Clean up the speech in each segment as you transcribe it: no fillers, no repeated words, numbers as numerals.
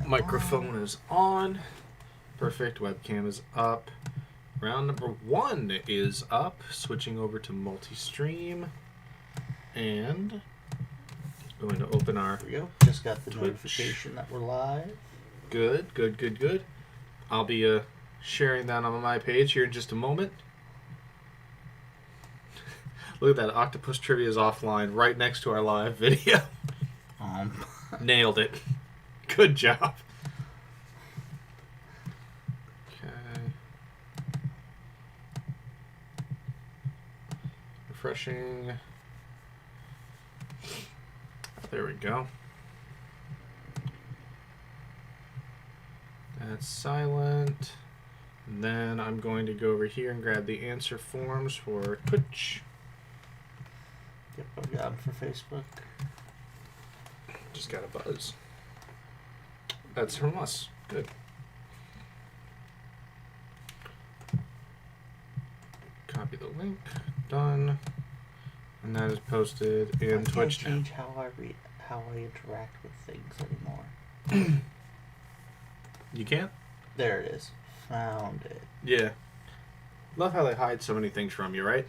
Microphone is on. Perfect. Webcam is up. Round number 1 is up. Switching over to multi-stream. And going to open our... There we go. Just got the Twitch notification that we're live. Good. I'll be sharing that on my page here in just a moment. Look at that. Octopus Trivia is offline right next to our live video. Nailed it. Good job. Okay. Refreshing. There we go. That's silent. And then I'm going to go over here and grab the answer forms for Twitch. Yep, I've got them for Facebook. Just got a buzz. That's from us. Good. Copy the link. Done. And that is posted in Twitch. I can't change how I interact with things anymore. You can't? There it is. Found it. Yeah. Love how they hide so many things from you, right?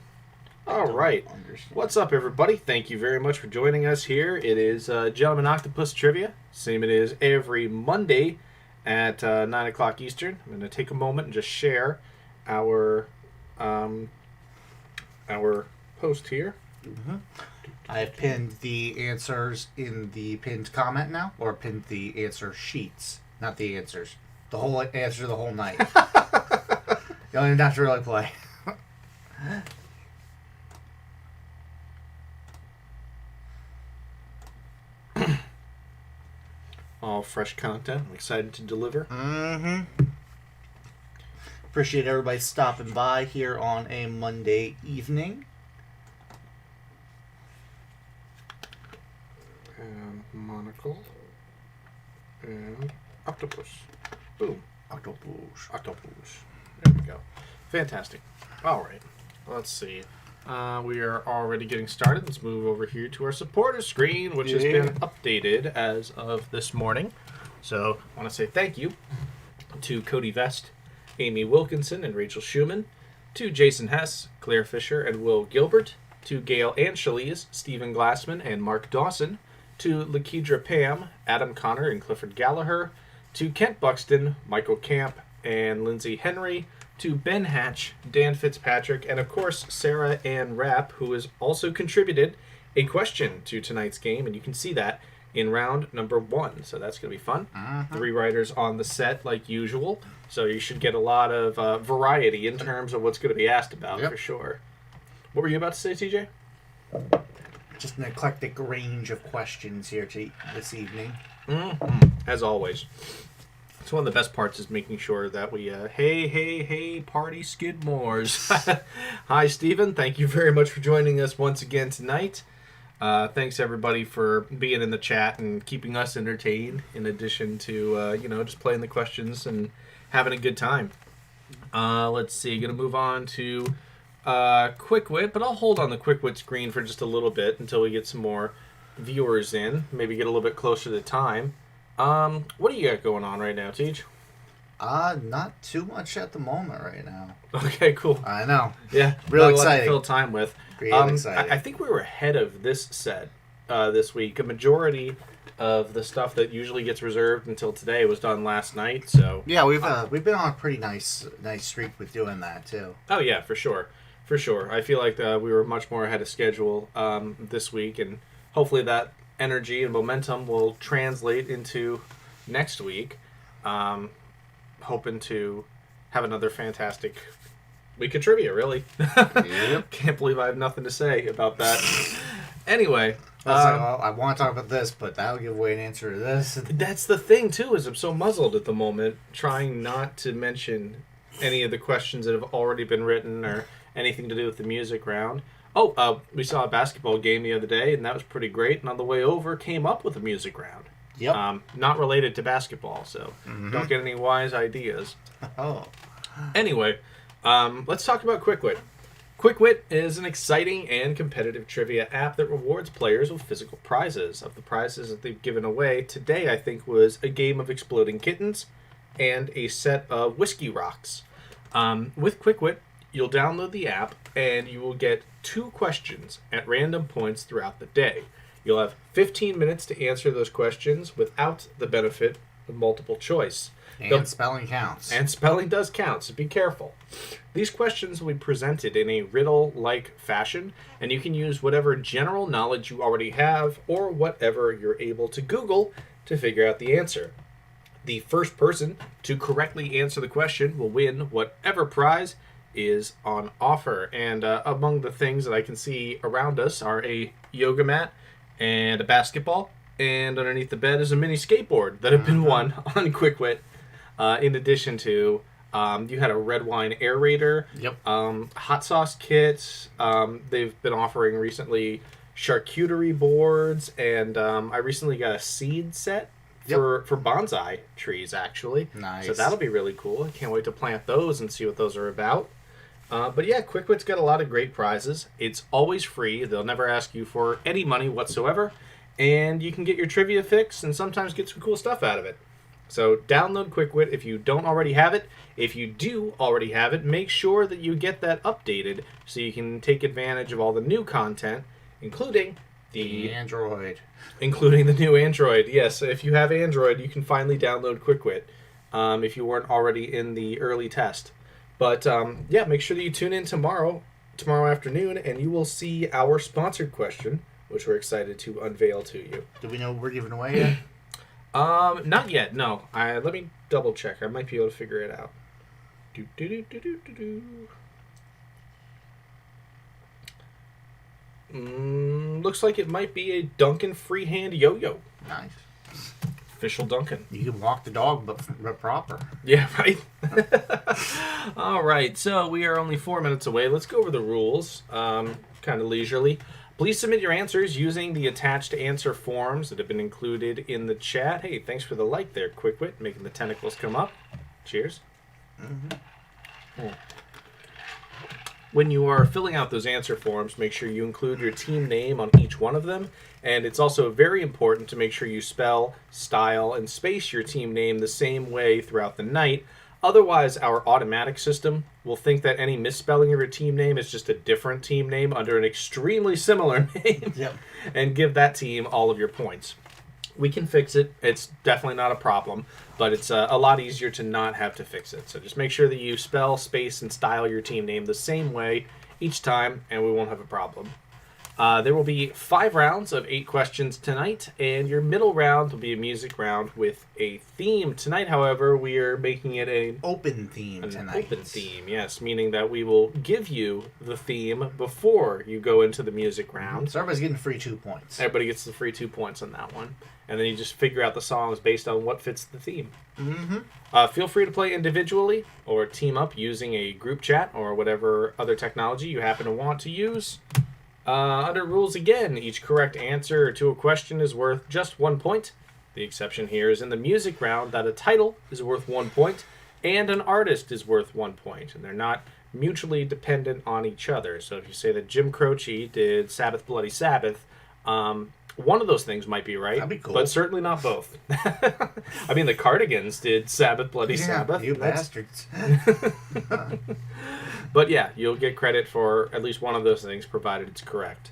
All right. What's up, everybody? Thank you very much for joining us here. It is Gentleman Octopus Trivia. Same it is every Monday at 9 o'clock Eastern. I'm going to take a moment and just share our post here. Mm-hmm. I've pinned the answers in the pinned comment now, or pinned the answer sheets, not the answers. The whole answer the whole night. You don't even have to really play. All fresh content. I'm excited to deliver. Mm-hmm. Appreciate everybody stopping by here on a Monday evening. And monocle. And octopus. Boom. Octopus. There we go. Fantastic. All right. Let's see. We are already getting started. Let's move over here to our supporter screen, which has been updated as of this morning. So I want to say thank you to Cody Vest, Amy Wilkinson, and Rachel Schumann, to Jason Hess, Claire Fisher, and Will Gilbert, to Gail Angeles, Stephen Glassman, and Mark Dawson, to Lakedra Pam, Adam Connor, and Clifford Gallagher, to Kent Buxton, Michael Camp, and Lindsay Henry, to Ben Hatch, Dan Fitzpatrick, and of course Sarah Ann Rapp, who has also contributed a question to tonight's game, and you can see that in round number 1. So that's going to be fun. 3 writers on the set like usual, so you should get a lot of variety in terms of what's going to be asked about, for sure. What were you about to say, TJ? Just an eclectic range of questions here this evening. As always. It's one of the best parts is making sure that we, hey, party Skidmores. Hi, Stephen. Thank you very much for joining us once again tonight. Thanks, everybody, for being in the chat and keeping us entertained, in addition to, just playing the questions and having a good time. Let's see. Going to move on to Quick Wit, but I'll hold on the Quick Wit screen for just a little bit until we get some more viewers in, maybe get a little bit closer to time. What do you got going on right now, Teej? Not too much at the moment right now. Okay, cool. I know. Yeah, real not exciting. A lot to fill time with. Real exciting. I think we were ahead of this set this week. A majority of the stuff that usually gets reserved until today was done last night. So yeah, we've been on a pretty nice streak with doing that too. Oh yeah, for sure. I feel like we were much more ahead of schedule this week, and hopefully that energy and momentum will translate into next week. Hoping to have another fantastic week of trivia, really. Yep. Can't believe I have nothing to say about that. Anyway. I want to talk about this, but that'll give away an answer to this. That's the thing, too, is I'm so muzzled at the moment, trying not to mention any of the questions that have already been written or anything to do with the music round. We saw a basketball game the other day, and that was pretty great. And on the way over, came up with a music round. Yep. Not related to basketball, so don't get any wise ideas. Oh. Anyway, let's talk about Quick Wit. QuickWit is an exciting and competitive trivia app that rewards players with physical prizes. Of the prizes that they've given away, today I think was a game of exploding kittens and a set of whiskey rocks. With QuickWit, you'll download the app and you will get 2 questions at random points throughout the day. You'll have 15 minutes to answer those questions without the benefit of multiple choice. And spelling counts. And spelling does count, so be careful. These questions will be presented in a riddle-like fashion, and you can use whatever general knowledge you already have or whatever you're able to Google to figure out the answer. The first person to correctly answer the question will win whatever prize is on offer. And among the things that I can see around us are a yoga mat and a basketball, and underneath the bed is a mini skateboard that have been won on QuickWit. In addition to, you had a red wine aerator, hot sauce kits. They've been offering recently charcuterie boards, and I recently got a seed set for bonsai trees, actually. Nice. So that'll be really cool. I can't wait to plant those and see what those are about. But yeah, QuickWit's got a lot of great prizes. It's always free. They'll never ask you for any money whatsoever. And you can get your trivia fix and sometimes get some cool stuff out of it. So download QuickWit if you don't already have it. If you do already have it, make sure that you get that updated so you can take advantage of all the new content, including the Android. Including the new Android. Yes, if you have Android, you can finally download QuickWit if you weren't already in the early test. But yeah, make sure that you tune in tomorrow afternoon, and you will see our sponsored question, which we're excited to unveil to you. Do we know what we're giving away yet? Not yet. No. Let me double check. I might be able to figure it out. Looks like it might be a Duncan freehand yo-yo. Nice. Official Duncan. You can walk the dog, but proper. Yeah, right. All right. So we are only 4 minutes away. Let's go over the rules, kind of leisurely. Please submit your answers using the attached answer forms that have been included in the chat. Hey, thanks for the like there, QuickWit, making the tentacles come up. Cheers. When you are filling out those answer forms, make sure you include your team name on each one of them. And it's also very important to make sure you spell, style, and space your team name the same way throughout the night. Otherwise, our automatic system will think that any misspelling of your team name is just a different team name under an extremely similar name and give that team all of your points. We can fix it. It's definitely not a problem, but it's a lot easier to not have to fix it. So just make sure that you spell, space, and style your team name the same way each time, and we won't have a problem. There will be 5 rounds of 8 questions tonight, and your middle round will be a music round with a theme. Tonight, however, we are making it an open theme tonight. Open theme, yes, meaning that we will give you the theme before you go into the music round. So everybody's getting free 2 points. Everybody gets the free 2 points on that one. And then you just figure out the songs based on what fits the theme. Feel free to play individually or team up using a group chat or whatever other technology you happen to want to use. Under rules again, each correct answer to a question is worth just 1 point. The exception here is in the music round that a title is worth 1 point and an artist is worth 1 point. And they're not mutually dependent on each other. So if you say that Jim Croce did Sabbath Bloody Sabbath, one of those things might be right, that'd be cool. But certainly not both. I mean, the Cardigans did Sabbath Bloody Sabbath. You bastards. But yeah, you'll get credit for at least one of those things, provided it's correct.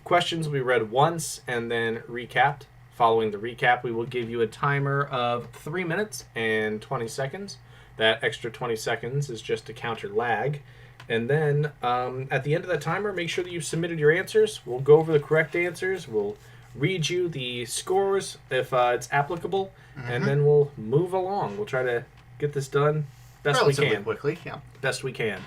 Questions will be read once and then recapped. Following the recap, we will give you a timer of 3 minutes and 20 seconds. That extra 20 seconds is just to counter lag. And then at the end of that timer, make sure that you've submitted your answers. We'll go over the correct answers. We'll read you the scores if it's applicable. And then we'll move along. We'll try to get this done best we can. Quickly, yeah. Best we can.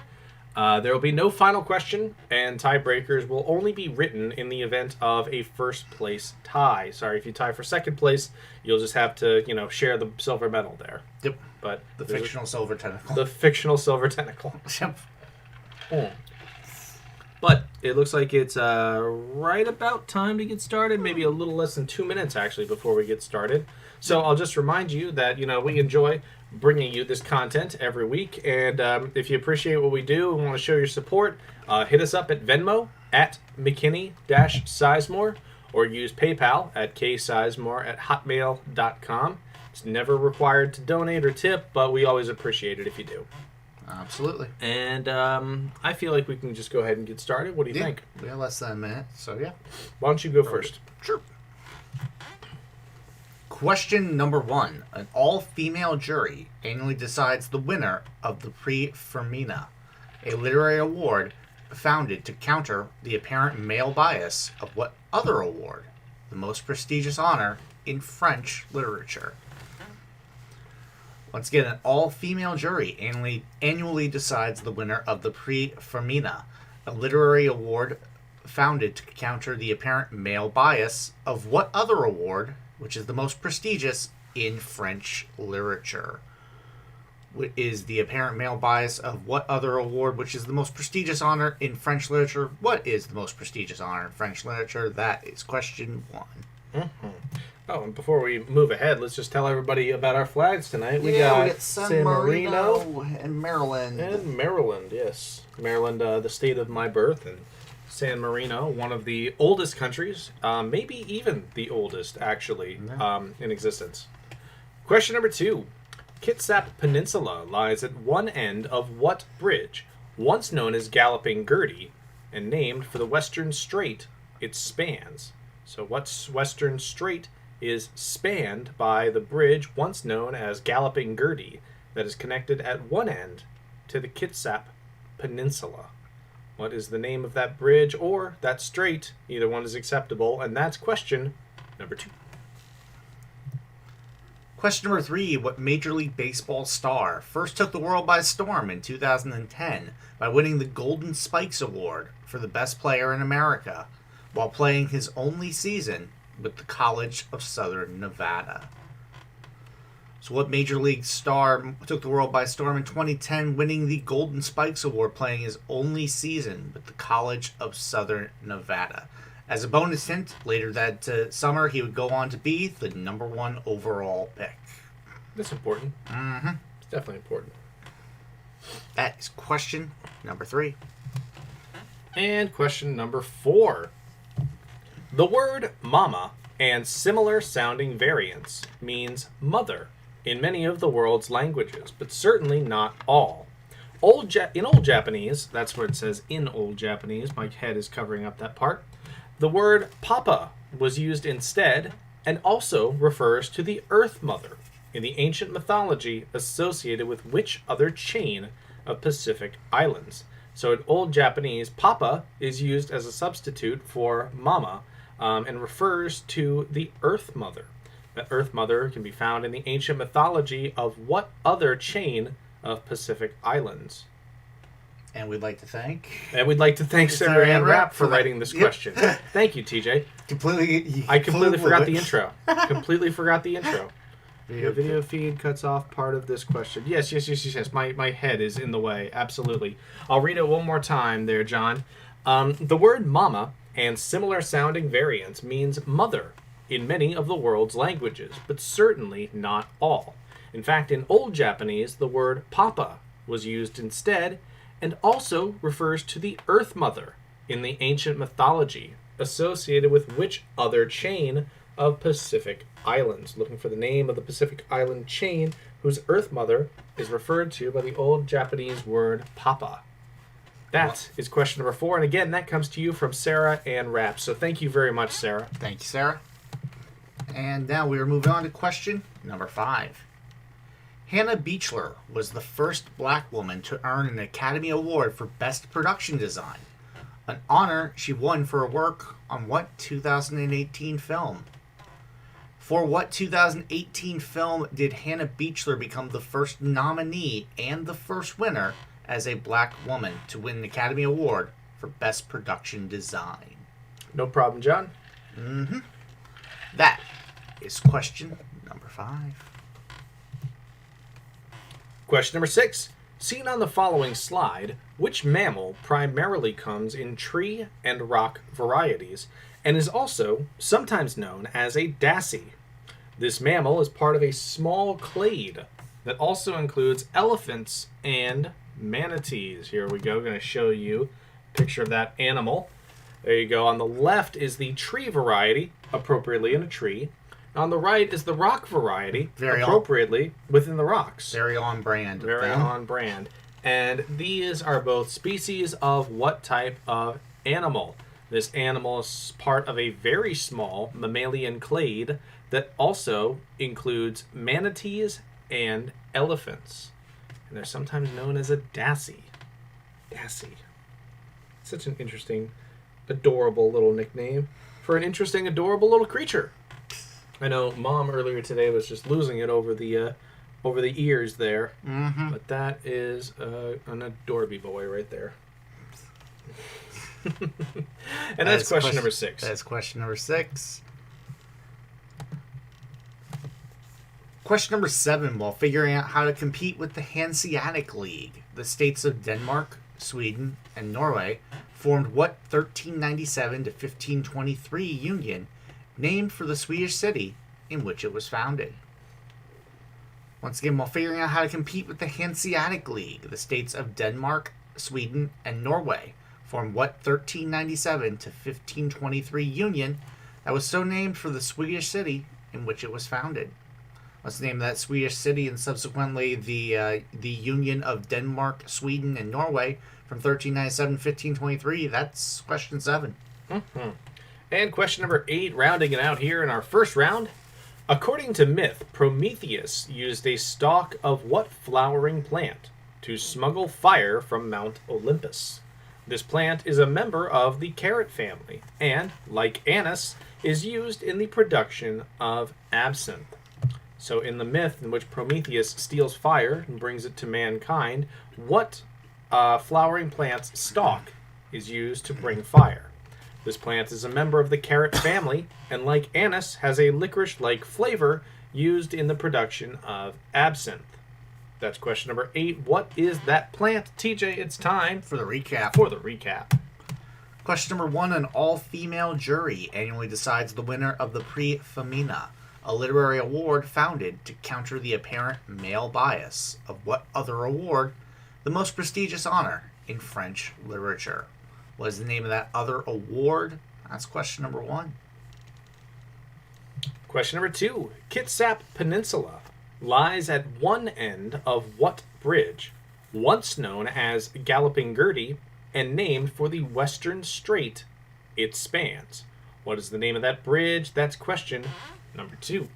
There will be no final question, and tiebreakers will only be written in the event of a first place tie. Sorry, if you tie for second place, you'll just have to, share the silver medal there. Yep. But the fictional silver tentacle. The fictional silver tentacle. Yep. But it looks like it's right about time to get started. Maybe a little less than 2 minutes, actually, before we get started. So I'll just remind you that, we enjoy bringing you this content every week. And if you appreciate what we do and want to show your support, hit us up at Venmo at McKinney-Sizemore or use PayPal at ksizemore@hotmail.com. It's never required to donate or tip, but we always appreciate it if you do. Absolutely. And I feel like we can just go ahead and get started. What do you think? We have less than a minute, so yeah. Why don't you go first? Sure. Question number 1. An all-female jury annually decides the winner of the Prix Femina, a literary award founded to counter the apparent male bias of what other award, the most prestigious honor in French literature. Once again, an all-female jury annually decides the winner of the Prix Femina, a literary award founded to counter the apparent male bias of what other award, which is the most prestigious in French literature. What is the apparent male bias of what other award, which is the most prestigious honor in French literature? What is the most prestigious honor in French literature? That is question 1. Mm-hmm. Oh, and before we move ahead, let's just tell everybody about our flags tonight. We got San Marino and Maryland. And Maryland, yes. Maryland, the state of my birth, and San Marino, one of the oldest countries, maybe even the oldest, actually, in existence. Question number 2. Kitsap Peninsula lies at one end of what bridge, once known as Galloping Gertie, and named for the western strait it spans? So what western strait is spanned by the bridge once known as Galloping Gertie that is connected at one end to the Kitsap Peninsula? What is the name of that bridge or that strait? Either one is acceptable, and that's question number 2. Question number 3. What Major League Baseball star first took the world by storm in 2010 by winning the Golden Spikes Award for the best player in America while playing his only season with the College of Southern Nevada? So what Major League star took the world by storm in 2010, winning the Golden Spikes Award, playing his only season with the College of Southern Nevada? As a bonus hint, later that summer, he would go on to be the number 1 overall pick. That's important. Mm-hmm. It's definitely important. That is question number 3. And question number 4. The word mama and similar sounding variants means mother in many of the world's languages, but certainly not all. In Old Japanese, that's where it says in Old Japanese, my head is covering up that part, the word papa was used instead and also refers to the Earth Mother in the ancient mythology associated with which other chain of Pacific islands? So in Old Japanese, papa is used as a substitute for mama, and refers to the Earth Mother. The Earth Mother can be found in the ancient mythology of what other chain of Pacific islands? And we'd like to thank... Sarah Ann Rapp for writing this question. Thank you, TJ. I completely forgot the intro. Completely forgot the intro. Your video feed cuts off part of this question. Yes. My head is in the way. Absolutely. I'll read it one more time there, John. The word mama and similar sounding variants means mother in many of the world's languages, but certainly not all. In fact, in Old Japanese, the word papa was used instead and also refers to the Earth Mother in the ancient mythology associated with which other chain of Pacific islands? Looking for the name of the Pacific island chain whose Earth Mother is referred to by the Old Japanese word papa. That is question number 4. And again, that comes to you from Sarah Ann Rapp. So thank you very much, Sarah. Thank you, Sarah. And now we are moving on to question number 5. Hannah Beachler was the first black woman to earn an Academy Award for Best Production Design, an honor she won for her work on what 2018 film? For what 2018 film did Hannah Beachler become the first nominee and the first winner as a black woman to win an Academy Award for Best Production Design? No problem, John. Mm-hmm. That is question number 5. Question number 6. Seen on the following slide, which mammal primarily comes in tree and rock varieties and is also sometimes known as a dassy? This mammal is part of a small clade that also includes elephants and manatees. Here we go. I'm going to show you a picture of that animal. There you go. On the left is the tree variety, appropriately in a tree. On the right is the rock variety, appropriately within the rocks. Very on brand. Very on brand. And these are both species of what type of animal? This animal is part of a very small mammalian clade that also includes manatees and elephants. And they're sometimes known as a dassy. Dassy. Such an interesting, adorable little nickname for an interesting, adorable little creature. I know Mom earlier today was just losing it over the ears there. Mm-hmm. But that is an adorable boy right there. And that's question number 6. That's question number 6. Question number 7. While figuring out how to compete with the Hanseatic League, the states of Denmark, Sweden, and Norway formed what 1397 to 1523 union named for the Swedish city in which it was founded? Once again, while figuring out how to compete with the Hanseatic League, the states of Denmark, Sweden, and Norway formed what 1397 to 1523 union that was so named for the Swedish city in which it was founded? What's the name of that Swedish city and subsequently the union of Denmark, Sweden, and Norway from 1397 to 1523? That's question 7. Mm-hmm. And question number 8, rounding it out here in our first round. According to myth, Prometheus used a stalk of what flowering plant to smuggle fire from Mount Olympus? This plant is a member of the carrot family and, like anise, is used in the production of absinthe. So in the myth in which Prometheus steals fire and brings it to mankind, what flowering plant's stalk is used to bring fire? This plant is a member of the carrot family, and like anise, has a licorice-like flavor used in the production of absinthe. That's question number 8. What is that plant? TJ, it's time For the recap. Question number 1. An all-female jury annually decides the winner of the Prix Femina, a literary award founded to counter the apparent male bias of what other award, the most prestigious honor in French literature? What is the name of that other award? That's question number 1. Question number 2. Kitsap Peninsula lies at one end of what bridge, once known as Galloping Gertie, and named for the western strait it spans? What is the name of that bridge? That's question number 2.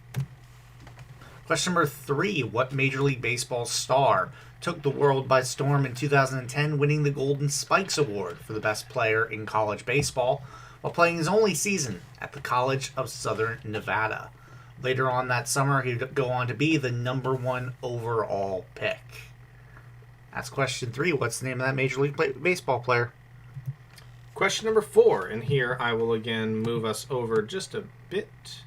Question number 3. What Major League Baseball star took the world by storm in 2010, winning the Golden Spikes Award for the best player in college baseball while playing his only season at the College of Southern Nevada? Later on that summer, he would go on to be the number 1 overall pick. That's question 3. What's the name of that Major League Baseball player? Question number 4, and here I will again move us over just a bit.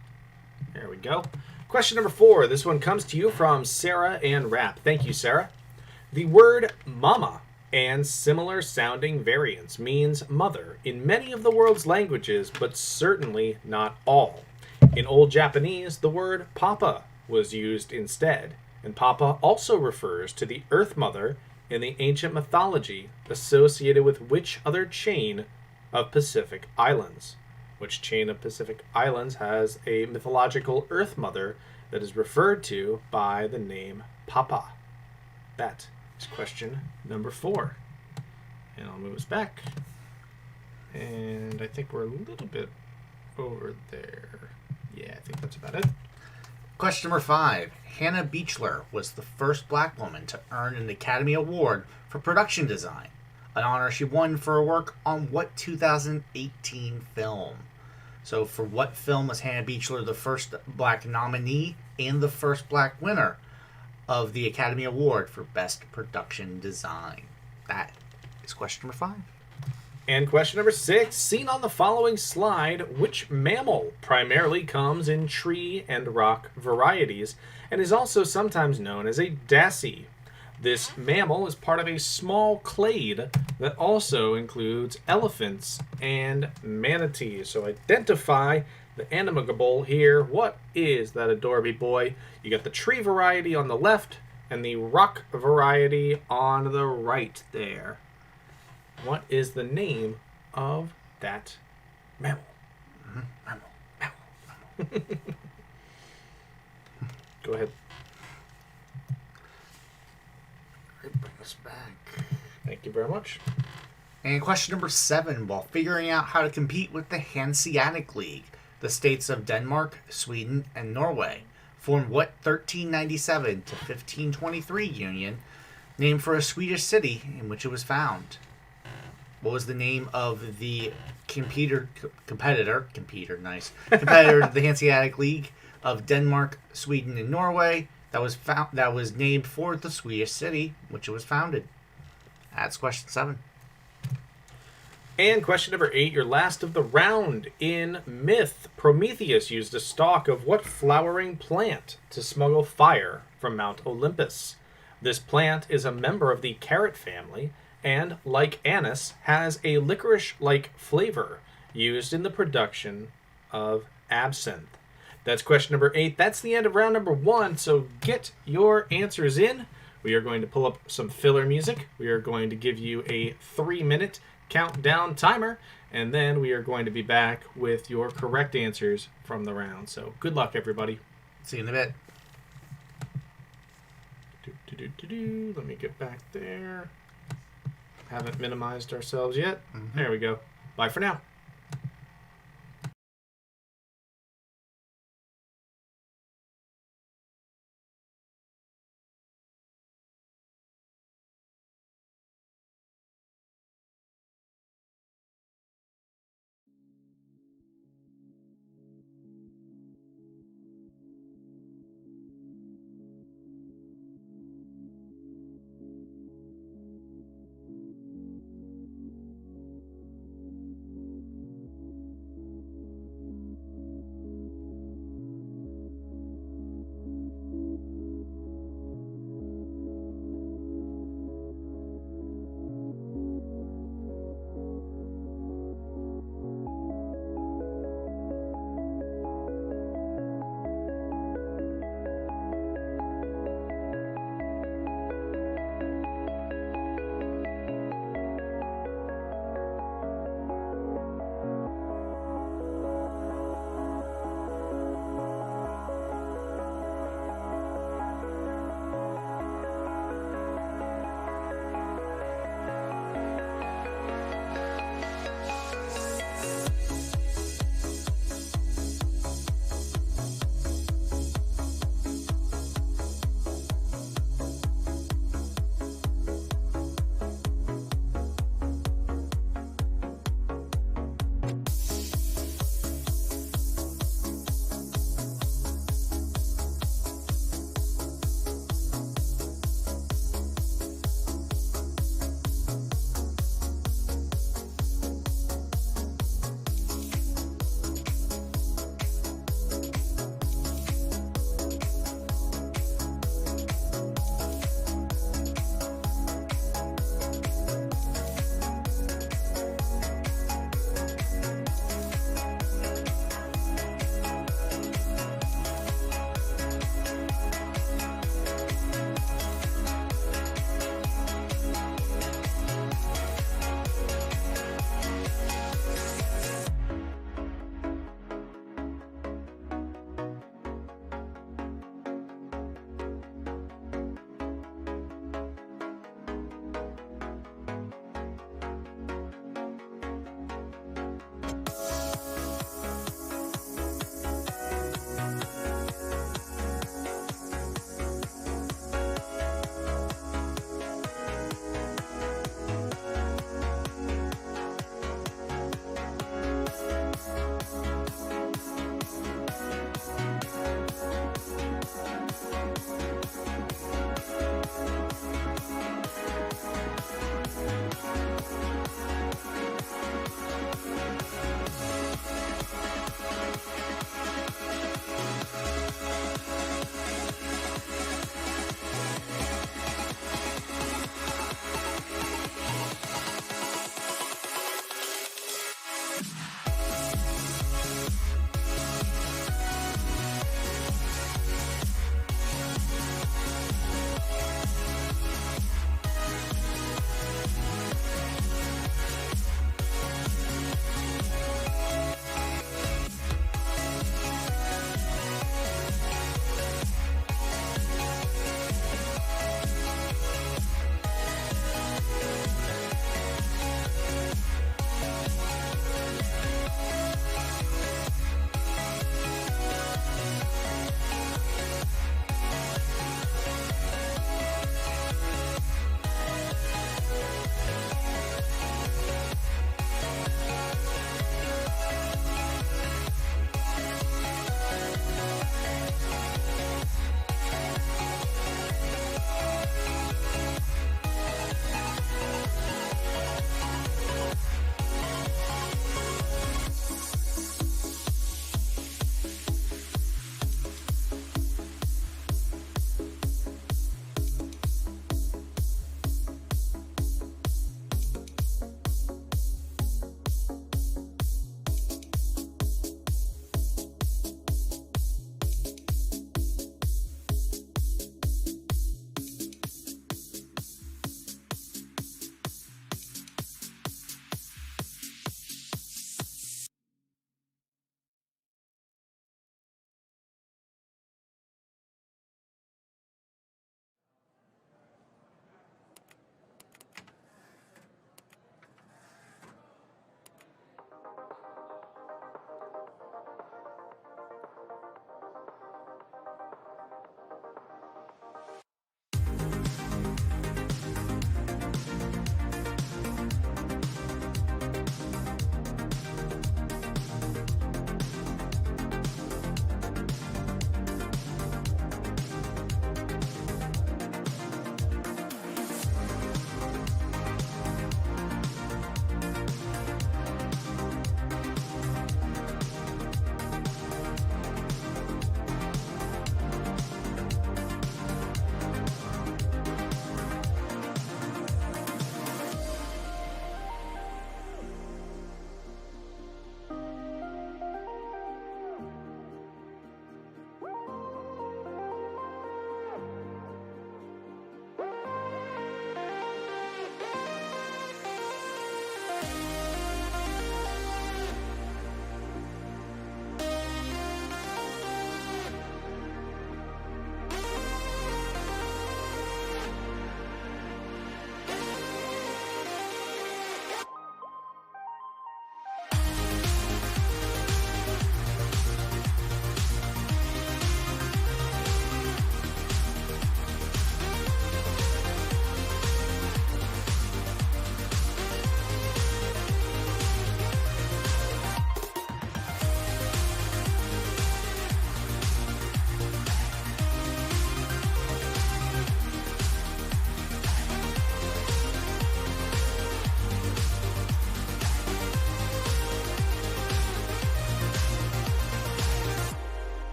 There we go. Question number 4. This one comes to you from Sarah and Rapp. Thank you, Sarah. The word mama and similar sounding variants means mother in many of the world's languages, but certainly not all. In Old Japanese, the word papa was used instead, and papa also refers to the Earth Mother in the ancient mythology associated with which other chain of Pacific islands? Which chain of Pacific islands has a mythological Earth Mother that is referred to by the name Papa? That is question number 4. And I'll move us back. And I think we're a little bit over there. Yeah, I think that's about it. Question number 5. Hannah Beachler was the first black woman to earn an Academy Award for production design, an honor she won for her work on what 2018 film? So for what film was Hannah Beachler the first black nominee and the first black winner of the Academy Award for Best Production Design? That is question number 5. And question number 6, seen on the following slide, which mammal primarily comes in tree and rock varieties and is also sometimes known as a dassy? This mammal is part of a small clade that also includes elephants and manatees. So identify the animal here. What is that adorable boy? You got the tree variety on the left, and the rock variety on the right there. What is the name of that mammal? Go ahead. Bring us back. Thank you very much. And question number 7. While figuring out how to compete with the Hanseatic League, the states of Denmark, Sweden, and Norway formed what 1397 to 1523 union, named for a Swedish city in which it was found? What was the name of the competitor to the Hanseatic League of Denmark, Sweden, and Norway that was named for the Swedish city in which it was founded? That's question 7. And question number 8, your last of the round. In myth, Prometheus used a stalk of what flowering plant to smuggle fire from Mount Olympus? This plant is a member of the carrot family and, like anise, has a licorice-like flavor used in the production of absinthe. That's question number 8. That's the end of round number 1, so get your answers in. We are going to pull up some filler music. We are going to give you a 3-minute countdown timer, and then we are going to be back with your correct answers from the round. So good luck, everybody. See you in a bit. Let me get back there. Haven't minimized ourselves yet. There we go. Bye for now.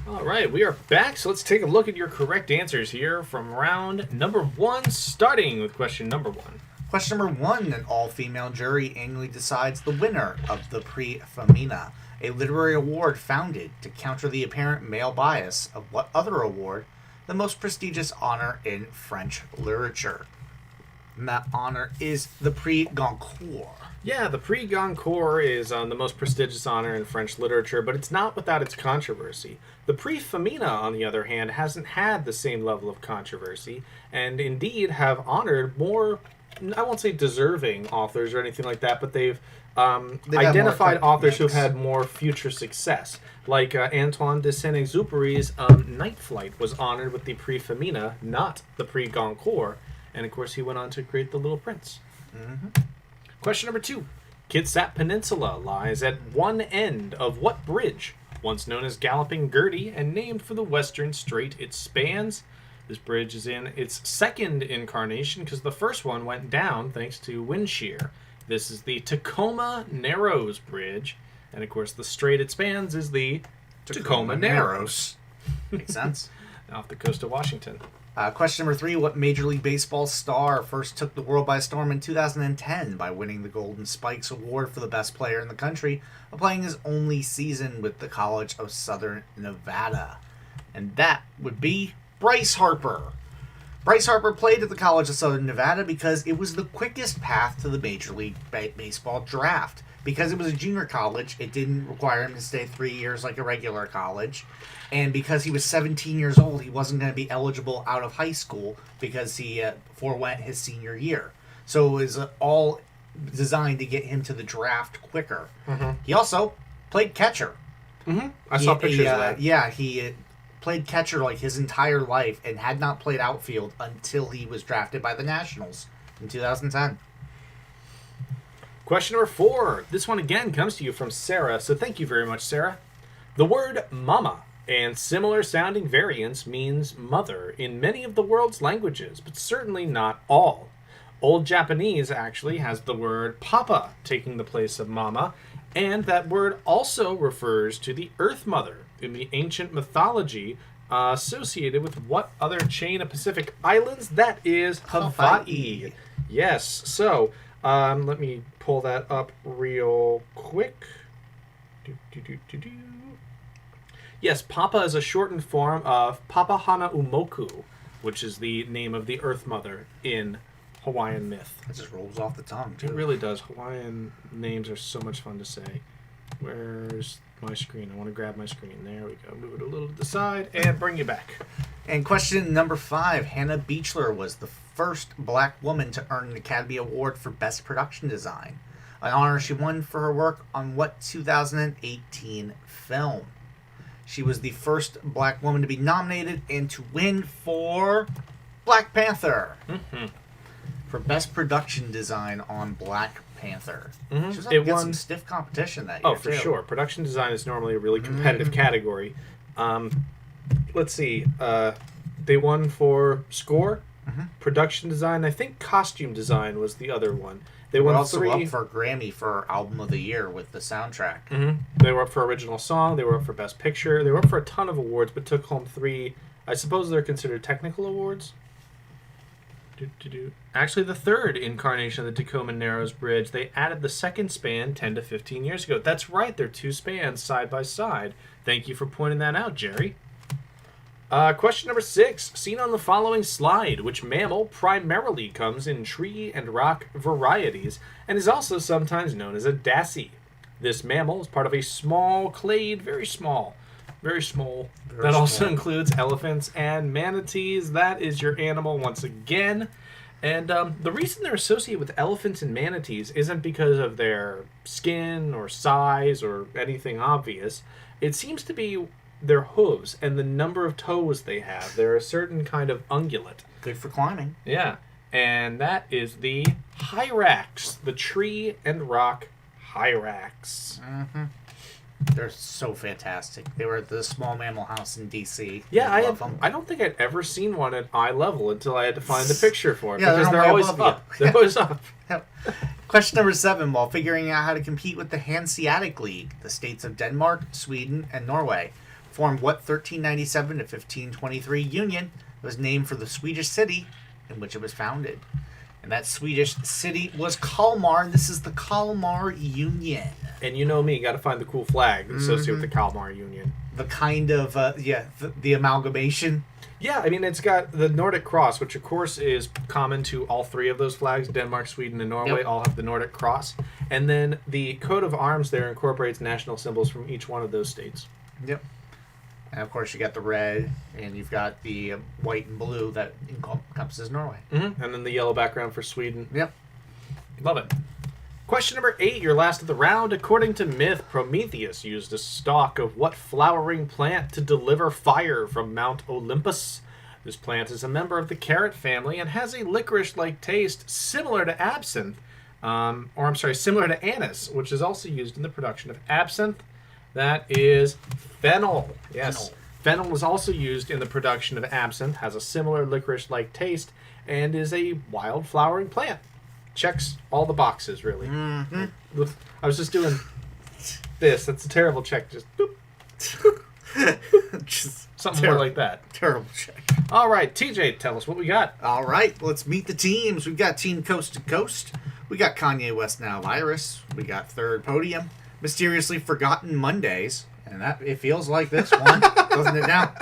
All right, we are back, so let's take a look at your correct answers here from round number 1, starting with question number 1. Question number 1. An all-female jury annually decides the winner of the Prix Femina, a literary award founded to counter the apparent male bias of what other award, the most prestigious honor in French literature. And that honor is the Prix Goncourt. Yeah, the Prix Goncourt is the most prestigious honor in French literature, but it's not without its controversy. The Prix Femina, on the other hand, hasn't had the same level of controversy, and indeed have honored more, I won't say deserving authors or anything like that, but they've identified authors who've had more future success. Like Antoine de Saint-Exupéry's Night Flight was honored with the Prix Femina, not the Prix Goncourt, and of course he went on to create The Little Prince. Mm-hmm. Question number 2. Kitsap Peninsula lies at one end of what bridge, once known as Galloping Gertie and named for the western strait it spans? This bridge is in its second incarnation because the first one went down thanks to wind shear. This is the Tacoma Narrows Bridge, and of course the strait it spans is the Tacoma Narrows. Makes sense. Off the coast of Washington. Question number 3. What Major League Baseball star first took the world by storm in 2010 by winning the Golden Spikes Award for the best player in the country, playing his only season with the College of Southern Nevada? And that would be Bryce Harper. Bryce Harper played at the College of Southern Nevada because it was the quickest path to the Major League Baseball draft. Because it was a junior college, it didn't require him to stay 3 years like a regular college. And because he was 17 years old, he wasn't going to be eligible out of high school because he forewent his senior year. So it was all designed to get him to the draft quicker. Mm-hmm. He also played catcher. Mm-hmm. I saw pictures of that. Yeah, he played catcher like his entire life and had not played outfield until he was drafted by the Nationals in 2010. Question number 4. This one again comes to you from Sarah, so thank you very much, Sarah. The word mama and similar sounding variants means mother in many of the world's languages, but certainly not all. Old Japanese actually has the word papa taking the place of mama, and that word also refers to the Earth Mother in the ancient mythology associated with what other chain of Pacific islands? That is Hawaii. Yes, so let me pull that up real quick. Yes, Papa is a shortened form of Papahana Umoku, which is the name of the Earth Mother in Hawaiian myth. It just rolls off the tongue, too. It really does. Hawaiian names are so much fun to say. Where's my screen? I want to grab my screen. There we go. Move it a little to the side and bring you back. And question number 5. Hannah Beachler was the first black woman to earn an Academy Award for Best Production Design, an honor she won for her work on what 2018 film? She was the first black woman to be nominated and to win for Black Panther. Mm-hmm. For Best Production Design on Black Panther. Mm-hmm. She was up against some stiff competition that year, for sure. Production design is normally a really competitive category. Let's see. They won for score, production design. I think costume design was the other one. They won also 3. up for Grammy for Album of the Year with the soundtrack. Mm-hmm. They were up for original song. They were up for Best Picture. They were up for a ton of awards, but took home 3. I suppose they're considered technical awards. Actually, the third incarnation of the Tacoma Narrows Bridge, they added the second span 10 to 15 years ago. That's right, they're 2 spans side by side. Thank you for pointing that out, Jerry. Question number 6. Seen on the following slide, which mammal primarily comes in tree and rock varieties and is also sometimes known as a dassy? This mammal is part of a small clade, very small, that also includes elephants and manatees. That is your animal once again. And the reason they're associated with elephants and manatees isn't because of their skin or size or anything obvious. It seems to be their hooves and the number of toes they have. They're a certain kind of ungulate. Good for climbing. Yeah. And that is the hyrax, the tree and rock hyrax. Mm-hmm. They're so fantastic. They were at the Small Mammal House in D.C. Yeah, I don't think I'd ever seen one at eye level until I had to find the picture for it. Yeah, because they're always up. They're always up. Question number 7. While figuring out how to compete with the Hanseatic League, the states of Denmark, Sweden, and Norway formed what 1397 to 1523 union was named for the Swedish city in which it was founded. And that Swedish city was Kalmar. This is the Kalmar Union. And you know me, got to find the cool flag associated with the Kalmar Union. The kind of, the amalgamation. Yeah, I mean, it's got the Nordic cross, which of course is common to all three of those flags. Denmark, Sweden, and Norway all have the Nordic cross. And then the coat of arms there incorporates national symbols from each one of those states. Yep. And of course, you got the red, and you've got the white and blue that encompasses Norway. Mm-hmm. And then the yellow background for Sweden. Yep. Love it. Question number 8, your last of the round. According to myth, Prometheus used a stalk of what flowering plant to deliver fire from Mount Olympus? This plant is a member of the carrot family and has a licorice-like taste similar to absinthe, similar to anise, which is also used in the production of absinthe. That is fennel. Yes. Fennel is also used in the production of absinthe, has a similar licorice-like taste, and is a wild flowering plant. Checks all the boxes, really. Mm-hmm. I was just doing this. That's a terrible check. Just boop. Just something more like that. Terrible check. All right, TJ, tell us what we got. All right, let's meet the teams. We've got Team Coast to Coast. We got Kanye West Now Virus. We got Third Podium. Mysteriously Forgotten Mondays. And that it feels like this one, doesn't it now?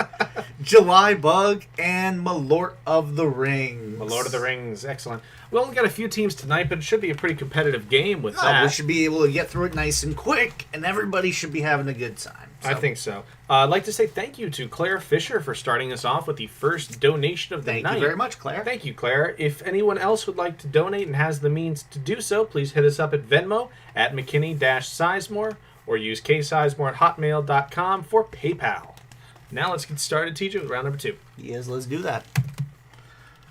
July Bug and Malort of the Rings. Malort of the Rings, excellent. We only got a few teams tonight, but it should be a pretty competitive game with that. We should be able to get through it nice and quick, and everybody should be having a good time. So. I think so. I'd like to say thank you to Claire Fisher for starting us off with the first donation of the night. Thank you very much, Claire. Thank you, Claire. If anyone else would like to donate and has the means to do so, please hit us up at Venmo at McKinney-Sizemore or use ksizemore@hotmail.com for PayPal. Now let's get started, TJ, with round number 2. Yes, let's do that.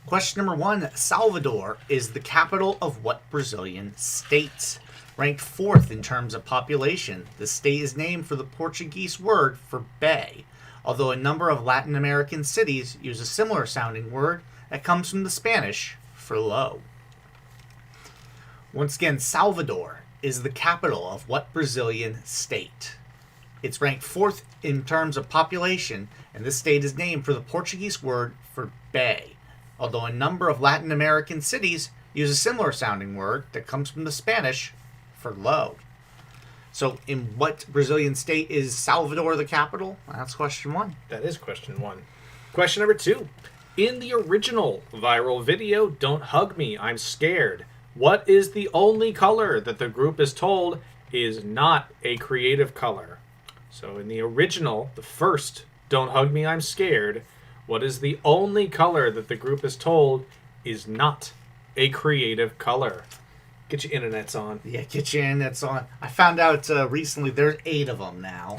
Question number 1. Salvador is the capital of what Brazilian state? Ranked 4th in terms of population, the state is named for the Portuguese word for bay, although a number of Latin American cities use a similar sounding word that comes from the Spanish for low. Once again, Salvador is the capital of what Brazilian state? It's ranked 4th in terms of population, and this state is named for the Portuguese word for bay, although a number of Latin American cities use a similar sounding word that comes from the Spanish for low. So in what Brazilian state is Salvador the capital? That's question 1. That is question 1. Question number 2. In the original viral video, Don't Hug Me, I'm Scared, what is the only color that the group is told is not a creative color? So in the original, the first Don't Hug Me, I'm Scared, what is the only color that the group is told is not a creative color? Get your internets on. Yeah, get your internets on. I found out recently there's 8 of them now.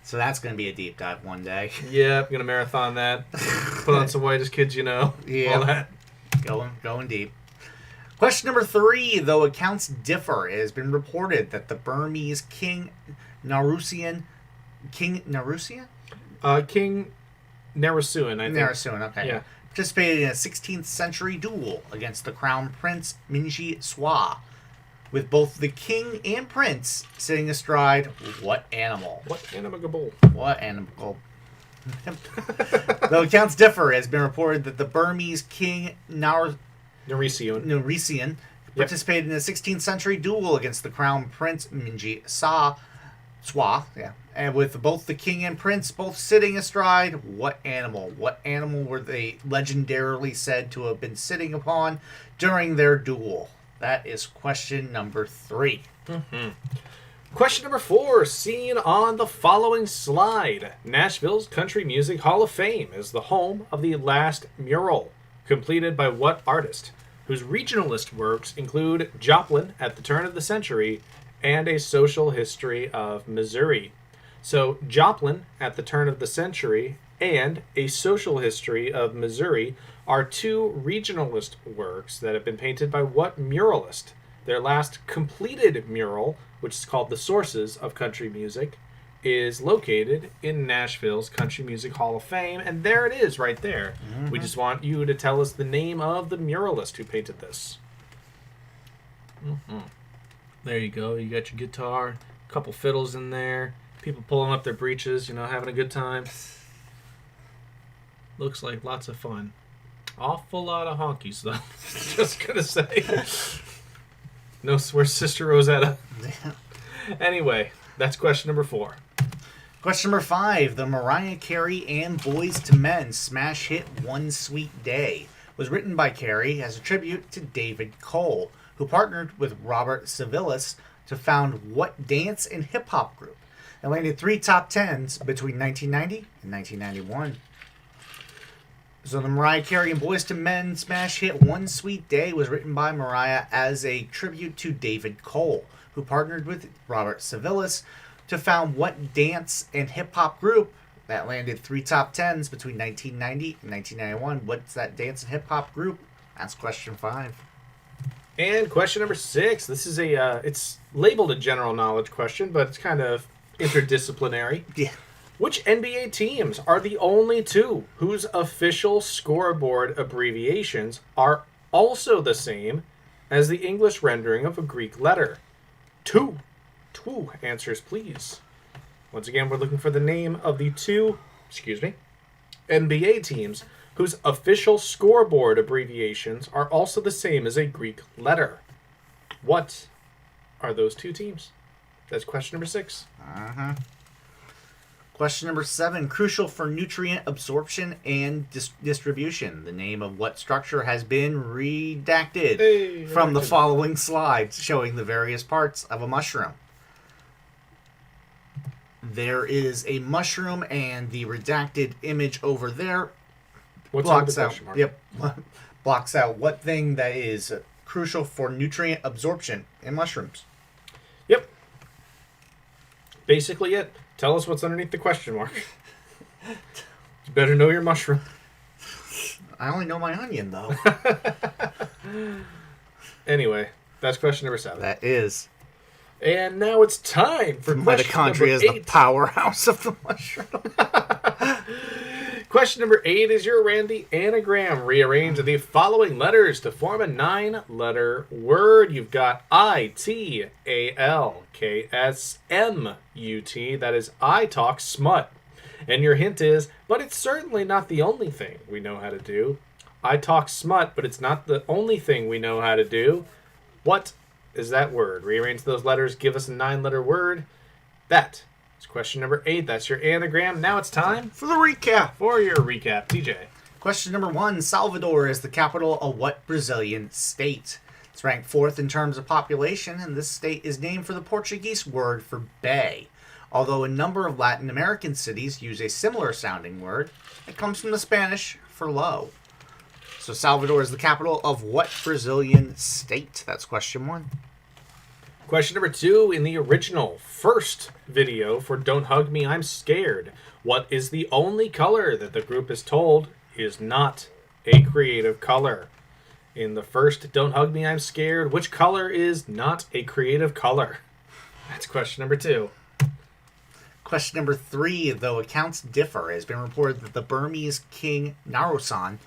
So that's going to be a deep dive one day. Yeah, I'm going to marathon that. Put on some Whitest Kids You Know. Yeah. All that. Going deep. Question number 3. Though accounts differ, it has been reported that the Burmese King Narusian, King Narusian, I think. Narusuan, okay. Yeah. Participated in a 16th century duel against the Crown Prince Minji Swa, with both the king and prince sitting astride what animal? What animal? What animal? Though accounts differ, it has been reported that the Burmese King Narusian participated in a 16th century duel against the Crown Prince Minji Swa, and with both the king and prince both sitting astride what animal? What animal were they legendarily said to have been sitting upon during their duel? That is question number 3. Mm-hmm. Question number 4, seen on the following slide. Nashville's Country Music Hall of Fame is the home of the last mural, completed by what artist, whose regionalist works include Joplin at the turn of the century and A Social History of Missouri. So Joplin at the turn of the century and A Social History of Missouri are 2 regionalist works that have been painted by what muralist? Their last completed mural, which is called The Sources of Country Music, is located in Nashville's Country Music Hall of Fame, and there it is right there. Mm-hmm. We just want you to tell us the name of the muralist who painted this. Mm-hmm. There you go. You got your guitar, a couple fiddles in there. People pulling up their breeches, having a good time. Looks like lots of fun. Awful lot of honkies, though. Just gonna say. No, where's Sister Rosetta? Anyway, that's question number 4. Question number 5. The Mariah Carey and Boys to Men smash hit One Sweet Day was written by Carey as a tribute to David Cole, who partnered with Robert Civilis to found what dance and hip-hop group? It landed 3 top 10s between 1990 and 1991. So the Mariah Carey and Boys to Men smash hit One Sweet Day was written by Mariah as a tribute to David Cole, who partnered with Robert Civilis to found what dance and hip-hop group that landed 3 top 10s between 1990 and 1991. What's that dance and hip-hop group? That's question 5. And question number 6. This is it's labeled a general knowledge question, but it's kind of interdisciplinary. Yeah. Which NBA teams are the only 2 whose official scoreboard abbreviations are also the same as the English rendering of a Greek letter? 2 answers, please. Once again, we're looking for the name of the 2, NBA teams whose official scoreboard abbreviations are also the same as a Greek letter. What are those 2 teams? That's question number 6. Uh-huh. Question number 7. Crucial for nutrient absorption and distribution. The name of what structure has been redacted from the following slides showing the various parts of a mushroom. There is a mushroom, and the redacted image over there blocks out. Yep, blocks out what thing that is crucial for nutrient absorption in mushrooms. Yep. Basically it. Tell us what's underneath the question mark. You better know your mushroom. I only know my onion, though. Anyway, that's question number 7. That is. And now it's time for mitochondria is the powerhouse of the mushroom. Question number 8 is your Randy anagram. Rearrange the following letters to form a 9-letter word. You've got ITALKSMUT. That is I talk smut. And your hint is, but it's certainly not the only thing we know how to do. I talk smut, but it's not the only thing we know how to do. What is that word? Rearrange those letters. Give us a 9-letter word. That is question number 8. That's your anagram. Now it's time for the recap. For your recap, TJ. Question number 1. Salvador is the capital of what Brazilian state? It's ranked 4th in terms of population, and this state is named for the Portuguese word for bay. Although a number of Latin American cities use a similar sounding word, it comes from the Spanish for low. So Salvador is the capital of what Brazilian state? That's question 1. Question number 2. In the original first video for Don't Hug Me, I'm Scared, what is the only color that the group is told is not a creative color? In the first Don't Hug Me, I'm Scared, which color is not a creative color? That's question number 2. Question number 3. Though accounts differ, it has been reported that the Burmese king Narosan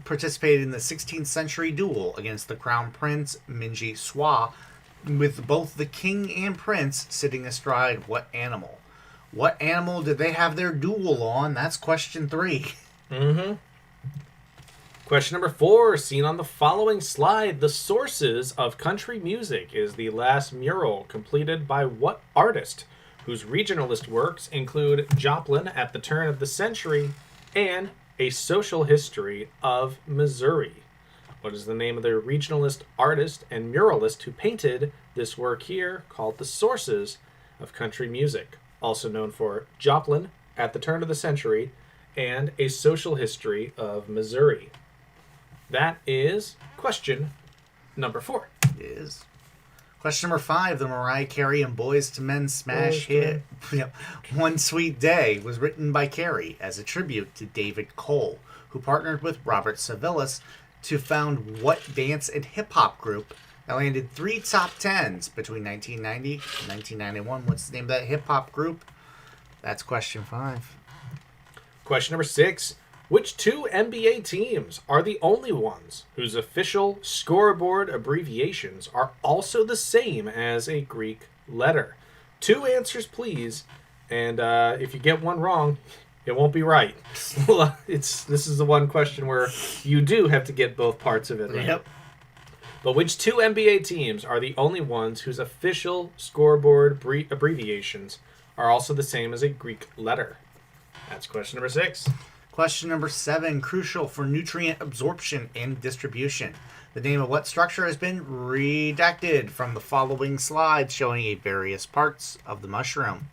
participated in the 16th century duel against the crown prince Minji Swa, with both the king and prince sitting astride what animal? What animal did they have their duel on? That's question 3. Mm-hmm. Question number 4. Seen on the following slide, the sources of country music is the last mural completed by what artist, whose regionalist works include Joplin at the turn of the century and A Social History of Missouri. What is the name of the regionalist artist and muralist who painted this work here called The Sources of Country Music, also known for Joplin at the turn of the century and A Social History of Missouri? That is question number 4. It is. Question number 5. The Mariah Carey and Boys to Men smash hit One Sweet Day was written by Carey as a tribute to David Cole, who partnered with Robert Civilis to found what dance and hip-hop group that landed 3 top 10s between 1990 and 1991. What's the name of that hip-hop group? That's question 5. Question number 6. Which 2 NBA teams are the only ones whose official scoreboard abbreviations are also the same as a Greek letter? 2 answers, please. And if you get one wrong, it won't be right. This is the one question where you do have to get both parts of it right. Yep. But which 2 NBA teams are the only ones whose official scoreboard abbreviations are also the same as a Greek letter? That's question number 6. Question number 7, crucial for nutrient absorption and distribution. The name of what structure has been redacted from the following slides showing a various parts of the mushroom?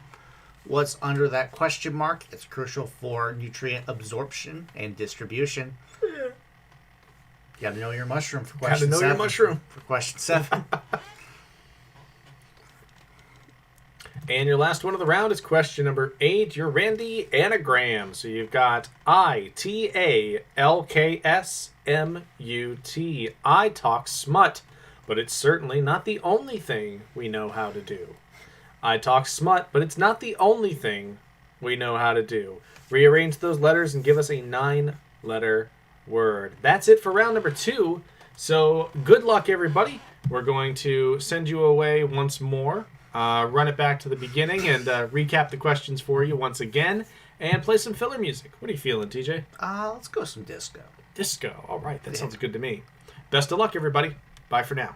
What's under that question mark? It's crucial for nutrient absorption and distribution. You gotta know your mushroom for question 7. Gotta know your mushroom. For question 7. And your last one of the round is question number 8, your Randy anagram. So you've got ITALKSMUT. I talk smut, but it's certainly not the only thing we know how to do. I talk smut, but it's not the only thing we know how to do. Rearrange those letters and give us a 9-letter word. That's it for round number 2. So good luck, everybody. We're going to send you away once more. Run it back to the beginning and recap the questions for you once again and play some filler music. What are you feeling, TJ? Let's go some disco. Disco. All right. That sounds good to me. Best of luck, everybody. Bye for now.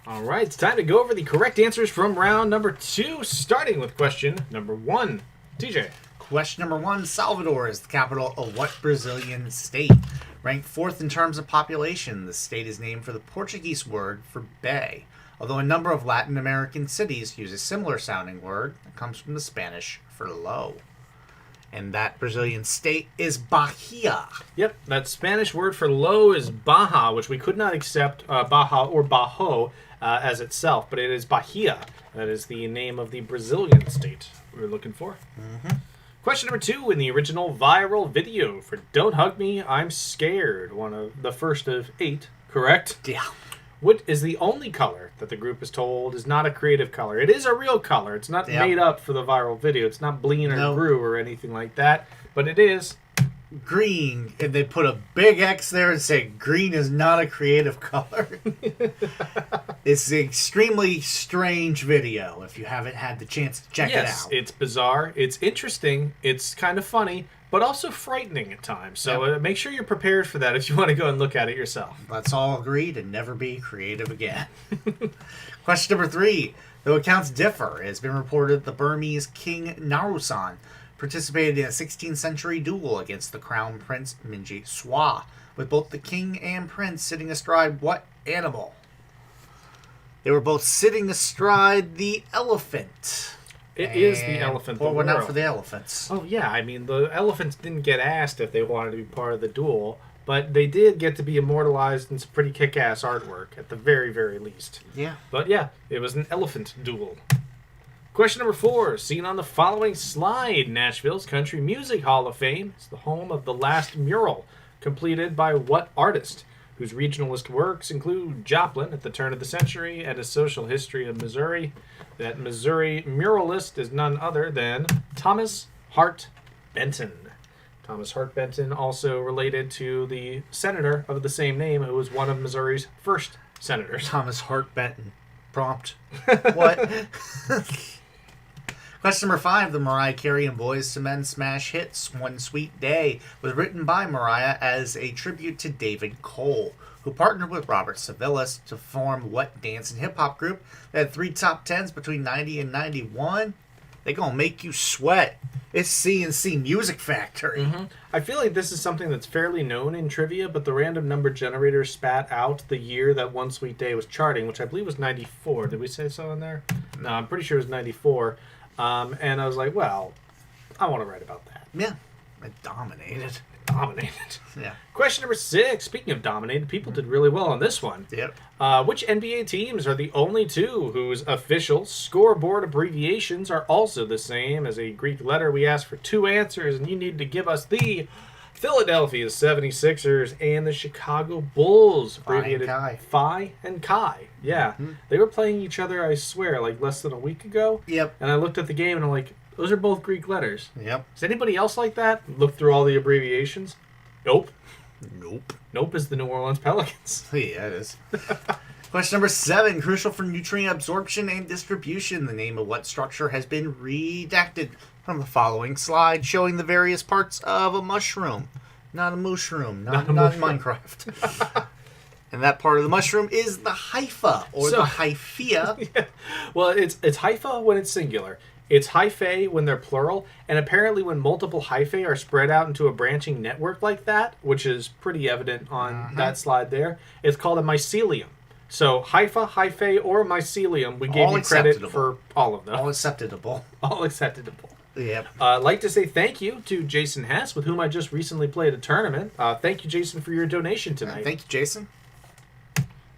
All right, it's time to go over the correct answers from round number 2, starting with question number 1. TJ. Question number 1. Salvador is the capital of what Brazilian state? Ranked 4th in terms of population, the state is named for the Portuguese word for bay, although a number of Latin American cities use a similar sounding word that comes from the Spanish for low. And that Brazilian state is Bahia. Yep, that Spanish word for low is Baja, which we could not accept Baja or Bajo as itself, but it is Bahia. That is the name of the Brazilian state we were looking for. Mm-hmm. Question number 2, in the original viral video for Don't Hug Me, I'm Scared, one of the first of 8, correct? Yeah. What is the only color that the group is told is not a creative color? It is a real color. It's not made up for the viral video. It's not bleen or grue or anything like that, but it is green. And they put a big X there and say green is not a creative color. It's an extremely strange video if you haven't had the chance to check it out. Yes, it's bizarre. It's interesting. It's kind of funny, but also frightening at times. So make sure you're prepared for that if you want to go and look at it yourself. Let's all agree to never be creative again. Question number 3. Though accounts differ, it has been reported the Burmese King Narusan participated in a 16th century duel against the Crown Prince Minji Swa, with both the king and prince sitting astride what animal? They were both sitting astride the elephant. It is the elephant. Pour one out for the elephants. Oh, yeah. I mean, the elephants didn't get asked if they wanted to be part of the duel, but they did get to be immortalized in some pretty kick-ass artwork, at the very, very least. Yeah. But, yeah, it was an elephant duel. Question number 4. Seen on the following slide, Nashville's Country Music Hall of Fame is the home of the last mural, completed by what artist, whose regionalist works include Joplin at the turn of the century and A Social History of Missouri. That Missouri muralist is none other than Thomas Hart Benton. Thomas Hart Benton, also related to the senator of the same name, who was one of Missouri's first senators. Thomas Hart Benton. Prompt. What? Question number 5. The Mariah Carey and Boyz II Men smash hits One Sweet Day was written by Mariah as a tribute to David Cole, who partnered with Robert Savilis to form what dance and hip-hop group that had 3 top 10s between 90 and 91? They gonna make you sweat. It's C&C Music Factory. Mm-hmm. I feel like this is something that's fairly known in trivia, but the random number generator spat out the year that One Sweet Day was charting, which I believe was 94. Did we say so in there? No, I'm pretty sure it was 94. And I was like, well, I want to write about that. Yeah. It dominated. Yeah. Question number 6. Speaking of dominated, people did really well on this one. Yep. Which NBA teams are the only 2 whose official scoreboard abbreviations are also the same as a Greek letter? We asked for 2 answers, and you need to give us the Philadelphia 76ers and the Chicago Bulls, abbreviated Phi and Chi. Yeah. Mm-hmm. They were playing each other, I swear, like less than a week ago. Yep. And I looked at the game and I'm like, those are both Greek letters. Yep. Is anybody else like that? Look through all the abbreviations. Nope. Nope is the New Orleans Pelicans. Yeah, it is. Question number 7. Crucial for nutrient absorption and distribution. The name of what structure has been redacted from the following slide, showing the various parts of a mushroom. Not a mushroom. Not in Minecraft. And that part of the mushroom is the hypha, or the hyphea. Yeah. Well, it's hypha when it's singular. It's hyphae when they're plural, and apparently when multiple hyphae are spread out into a branching network like that, which is pretty evident on that slide there, it's called a mycelium. So hypha, hyphae, or mycelium, we gave you credit for all of them. All acceptable. All acceptable. Yep. I'd like to say thank you to Jason Hess, with whom I just recently played a tournament. Thank you, Jason, for your donation tonight. Thank you, Jason.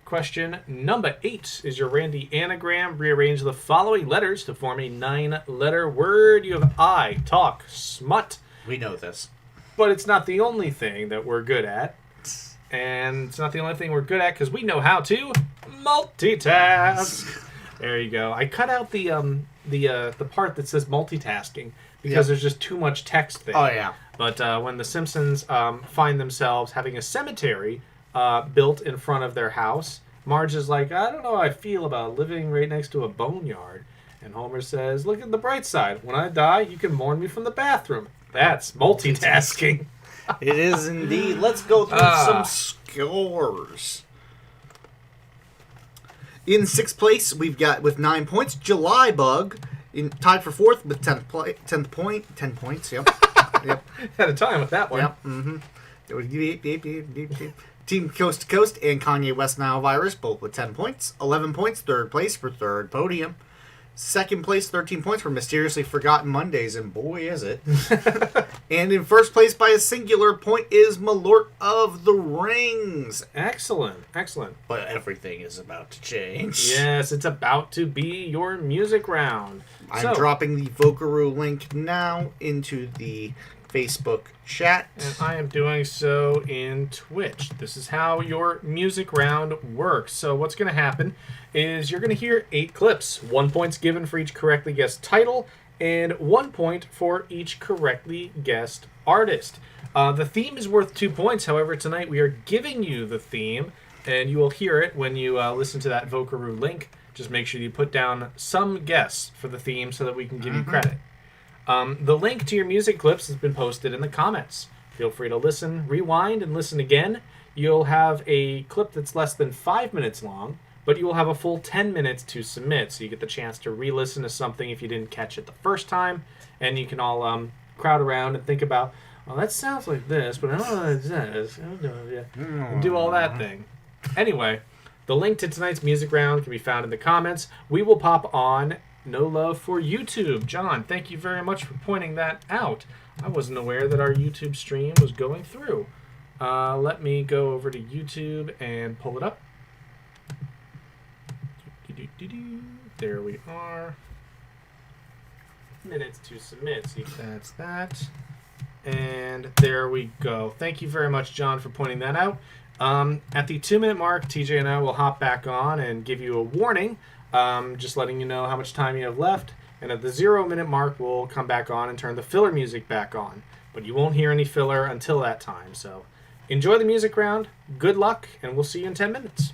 Question number 8 is your Randy anagram. Rearrange the following letters to form a 9-letter word. You have I, talk, smut. We know this. But it's not the only thing that we're good at. And it's not the only thing we're good at because we know how to multitask. There you go. I cut out the part that says multitasking because there's just too much text there. Oh, yeah. But when the Simpsons find themselves having a cemetery built in front of their house, Marge is like, I don't know how I feel about living right next to a boneyard. And Homer says, look at the bright side. When I die, you can mourn me from the bathroom. That's multitasking. It is indeed. Let's go through some scores. In 6th place, we've got with 9 points, July Bug. Tied for 4th with 10 points. Yep. Yep. Had a time with that one. Yep. Mm-hmm. It was beep, beep, beep, beep, beep. Team Coast to Coast and Kanye West Nile Virus, both with 10 points. 11 points, 3rd place for 3rd podium. 2nd place, 13 points for Mysteriously Forgotten Mondays, and boy is it. And in 1st place by a singular point is Malort of the Rings. Excellent. Excellent. But everything is about to change. Yes, it's about to be your music round. I'm dropping the Vocaroo link now into the Facebook chat. And I am doing so in Twitch. This is how your music round works. So what's going to happen is you're going to hear 8 clips. 1 point's given for each correctly guessed title, and 1 point for each correctly guessed artist. The theme is worth 2 points. However, tonight we are giving you the theme, and you will hear it when you listen to that Vocaroo link. Just make sure you put down some guess for the theme so that we can give you credit. The link to your music clips has been posted in the comments. Feel free to listen, rewind, and listen again. You'll have a clip that's less than 5 minutes long, but you will have a full 10 minutes to submit, so you get the chance to re-listen to something if you didn't catch it the first time, and you can all crowd around and think about, well, that sounds like this, but I don't know what it says. And do all that thing. Anyway, the link to tonight's music round can be found in the comments. We will pop on No Love for YouTube. John, thank you very much for pointing that out. I wasn't aware that our YouTube stream was going through. Let me go over to YouTube and pull it up. There we are. Minutes to submit. See if that's that. And there we go. Thank you very much, John, for pointing that out. At the 2-minute mark, TJ and I will hop back on and give you a warning, just letting you know how much time you have left. And at the 0-minute mark, we'll come back on and turn the filler music back on. But you won't hear any filler until that time. So enjoy the music round. Good luck, and we'll see you in 10 minutes.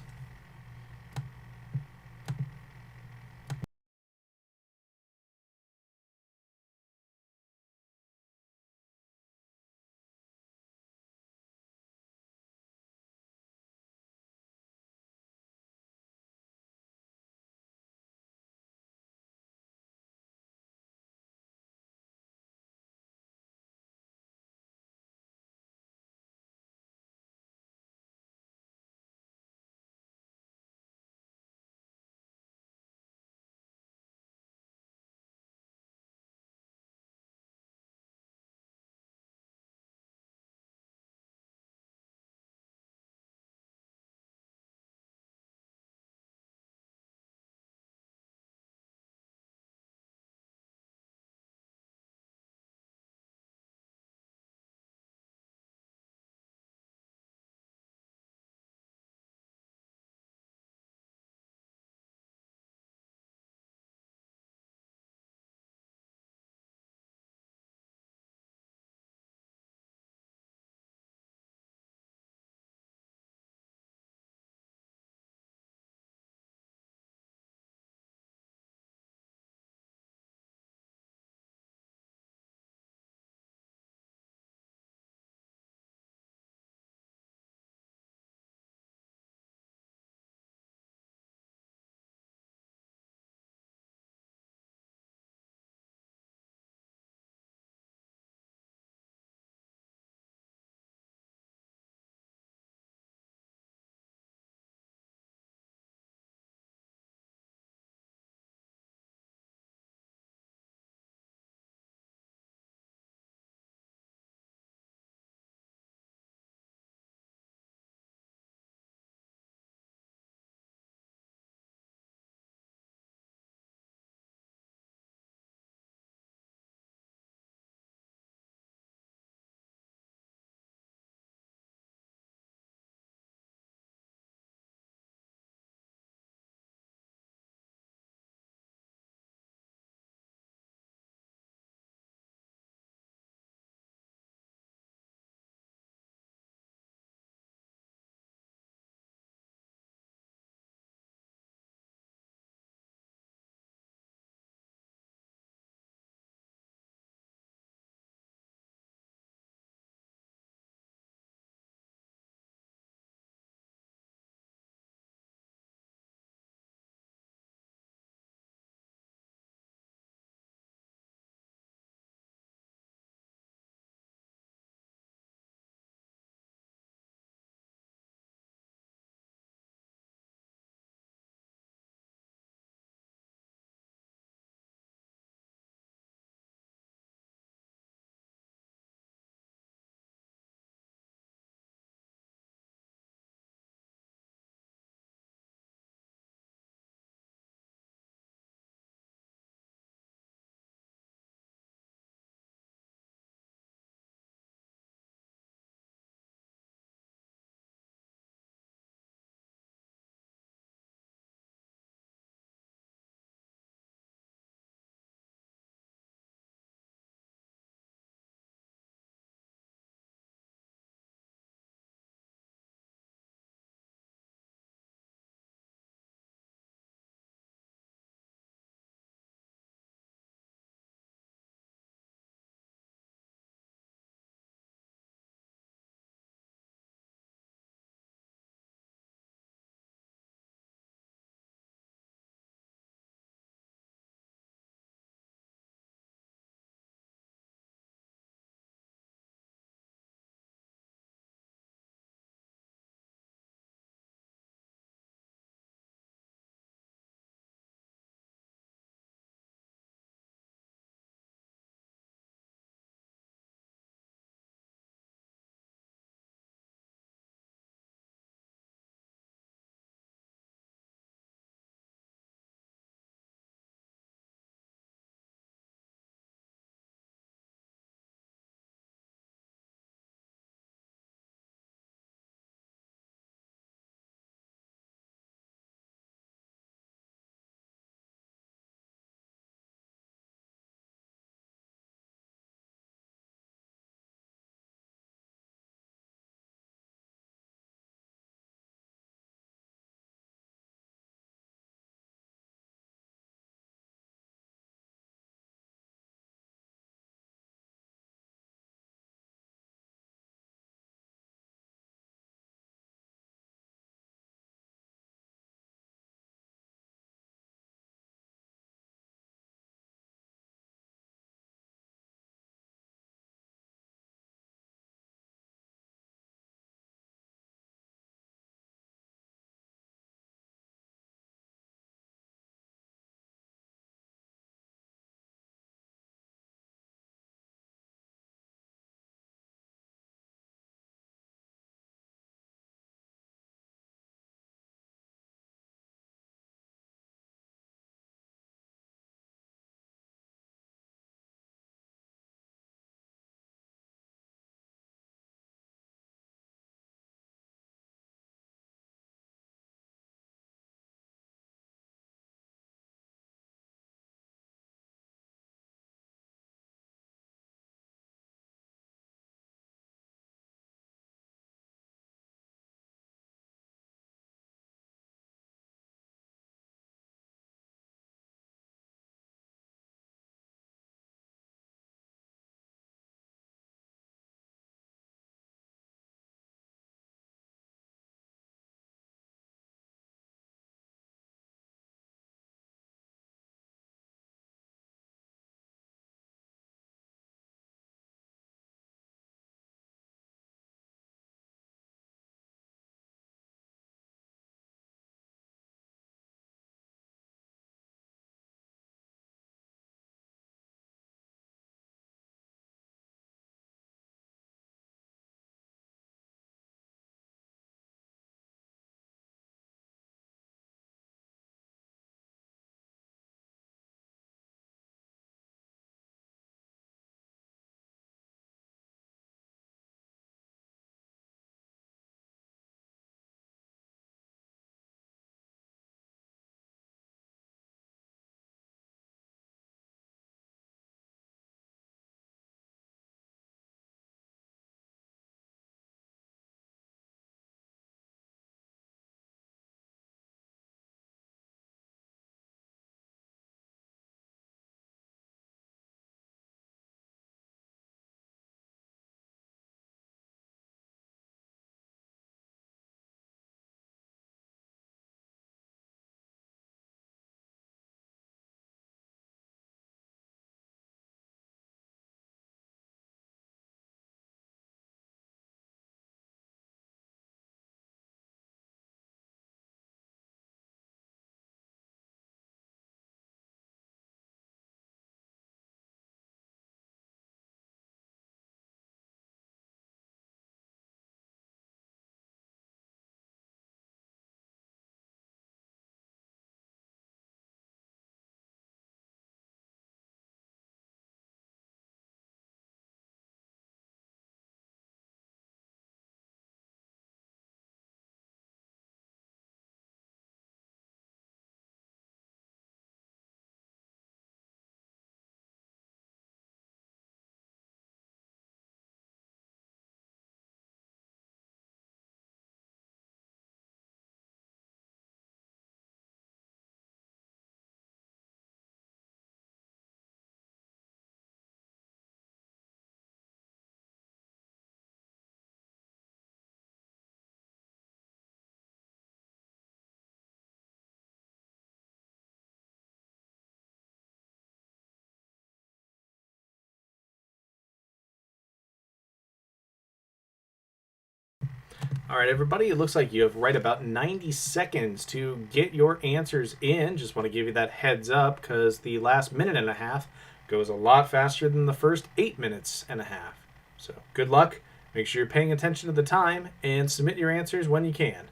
All right, everybody, it looks like you have right about 90 seconds to get your answers in. Just want to give you that heads up because the last minute and a half goes a lot faster than the first 8 minutes and a half. So good luck. Make sure you're paying attention to the time and submit your answers when you can.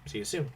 See you soon.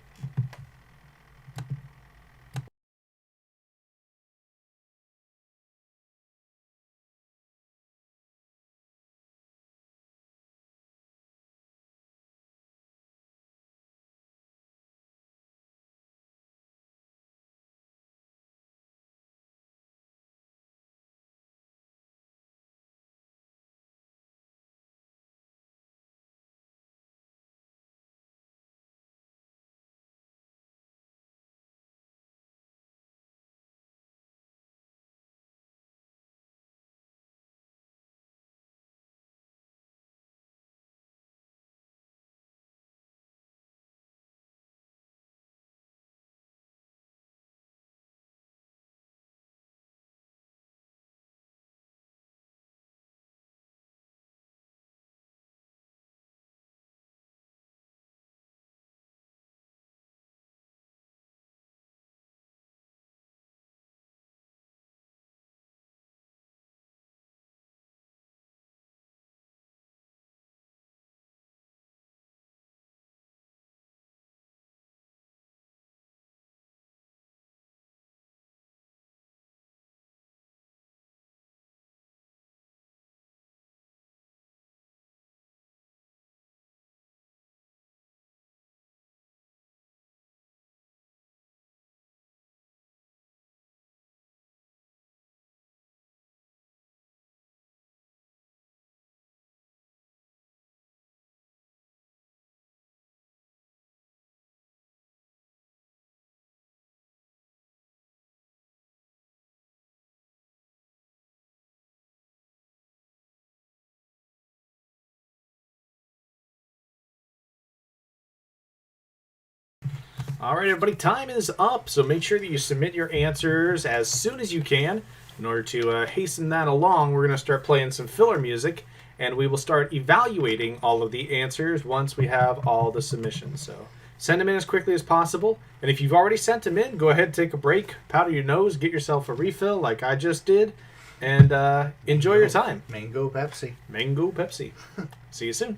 All right, everybody, time is up, so make sure that you submit your answers as soon as you can. In order to hasten that along, we're going to start playing some filler music, and we will start evaluating all of the answers once we have all the submissions. So send them in as quickly as possible, and if you've already sent them in, go ahead and take a break, powder your nose, get yourself a refill like I just did, and enjoy your time. Mango Pepsi. Mango Pepsi. See you soon.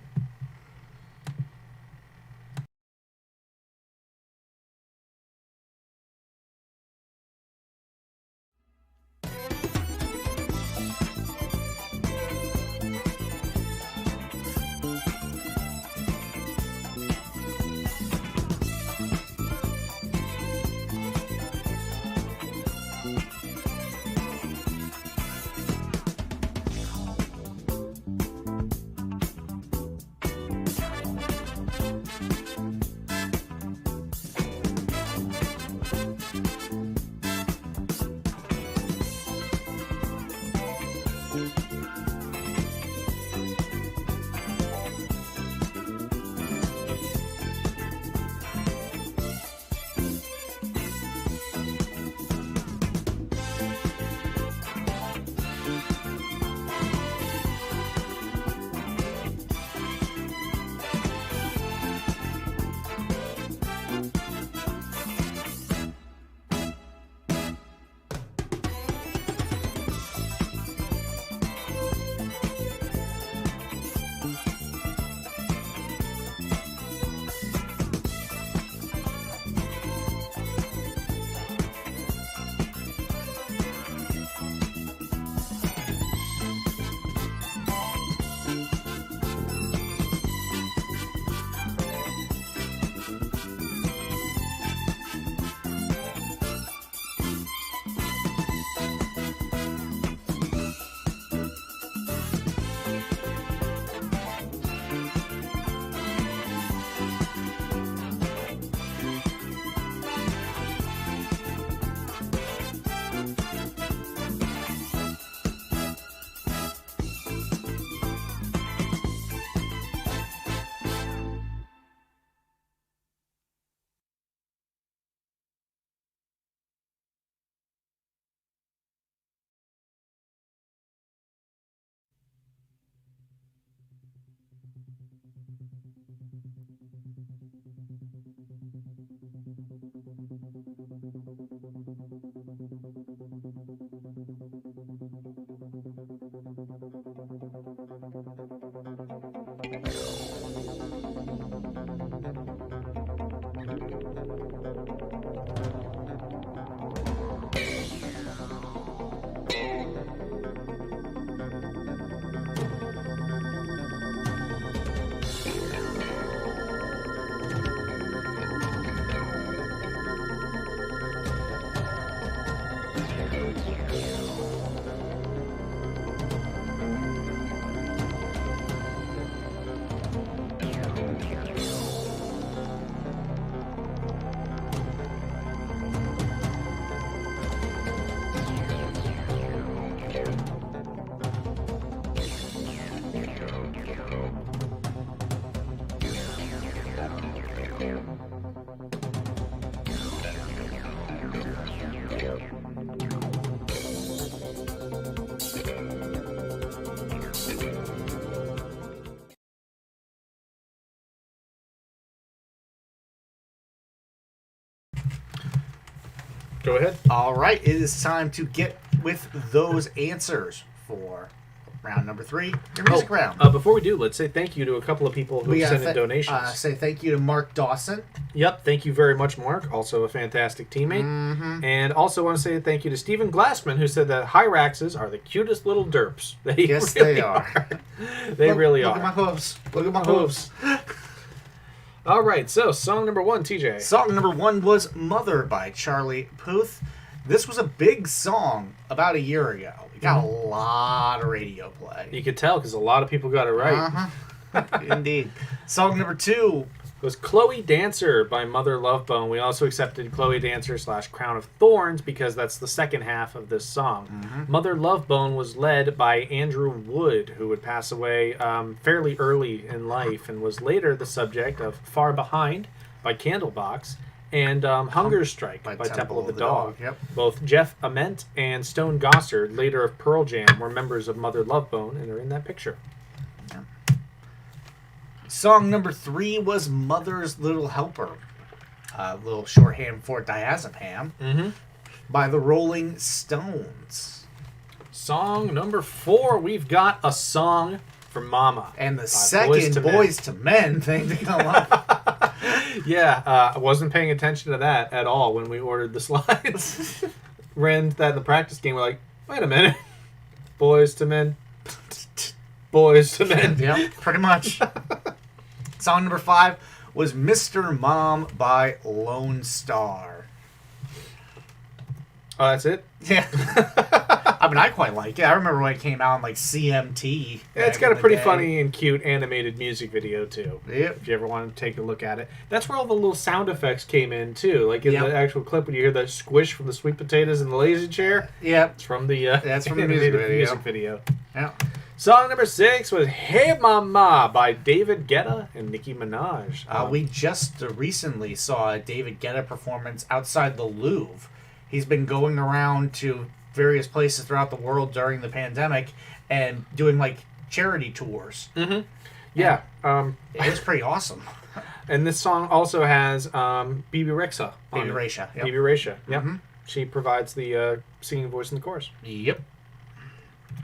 Go ahead. All right, it is time to get with those answers for round number 3, your music round. Before we do, let's say thank you to a couple of people who sent in donations. Say thank you to Mark Dawson. Yep, thank you very much, Mark. Also a fantastic teammate. Mm-hmm. And also want to say thank you to Stephen Glassman, who said that Hyraxes are the cutest little derps. Yes, they are. They really are. Look at my hooves. Look at my hooves. All right, so song number 1, TJ. Song number 1 was Mother by Charlie Puth. This was a big song about a year ago. It got a lot of radio play. You could tell because a lot of people got it right. Indeed. Song number 2 was Chloe Dancer by Mother Love Bone. We also accepted Chloe Dancer / Crown of Thorns because that's the second half of this song. Mm-hmm. Mother Love Bone was led by Andrew Wood, who would pass away fairly early in life and was later the subject of Far Behind by Candlebox and Hunger Strike by Temple of the Dog. Yep. Both Jeff Ament and Stone Gossard, later of Pearl Jam, were members of Mother Love Bone and are in that picture. Song number 3 was Mother's Little Helper, a little shorthand for diazepam, by the Rolling Stones. Song number 4, we've got A Song for Mama. And the second Boys to Men thing to come up. Yeah, I wasn't paying attention to that at all when we ordered the slides. Ran that in the practice game. We're like, wait a minute. Boys to Men. Boys to Men. Yeah, pretty much. Song number 5 was Mr. Mom by Lone Star. Oh, that's it? Yeah. I mean, I quite like it. I remember when it came out on, like, CMT. Yeah, it's got a pretty funny and cute animated music video, too. Yep. If you ever want to take a look at it. That's where all the little sound effects came in, too. Like in the actual clip when you hear the squish from the sweet potatoes in the lazy chair. Yep. It's from the, that's from the music video. Yeah. Song number 6 was Hey Mama by David Guetta and Nicki Minaj. We just recently saw a David Guetta performance outside the Louvre. He's been going around to various places throughout the world during the pandemic and doing, like, charity tours. Mm-hmm. Yeah. It was pretty awesome. And this song also has Bibi Rexha. Bibi Rexha. Yep. Bibi Rexha. Yep. Mm-hmm. She provides the singing voice in the chorus. Yep.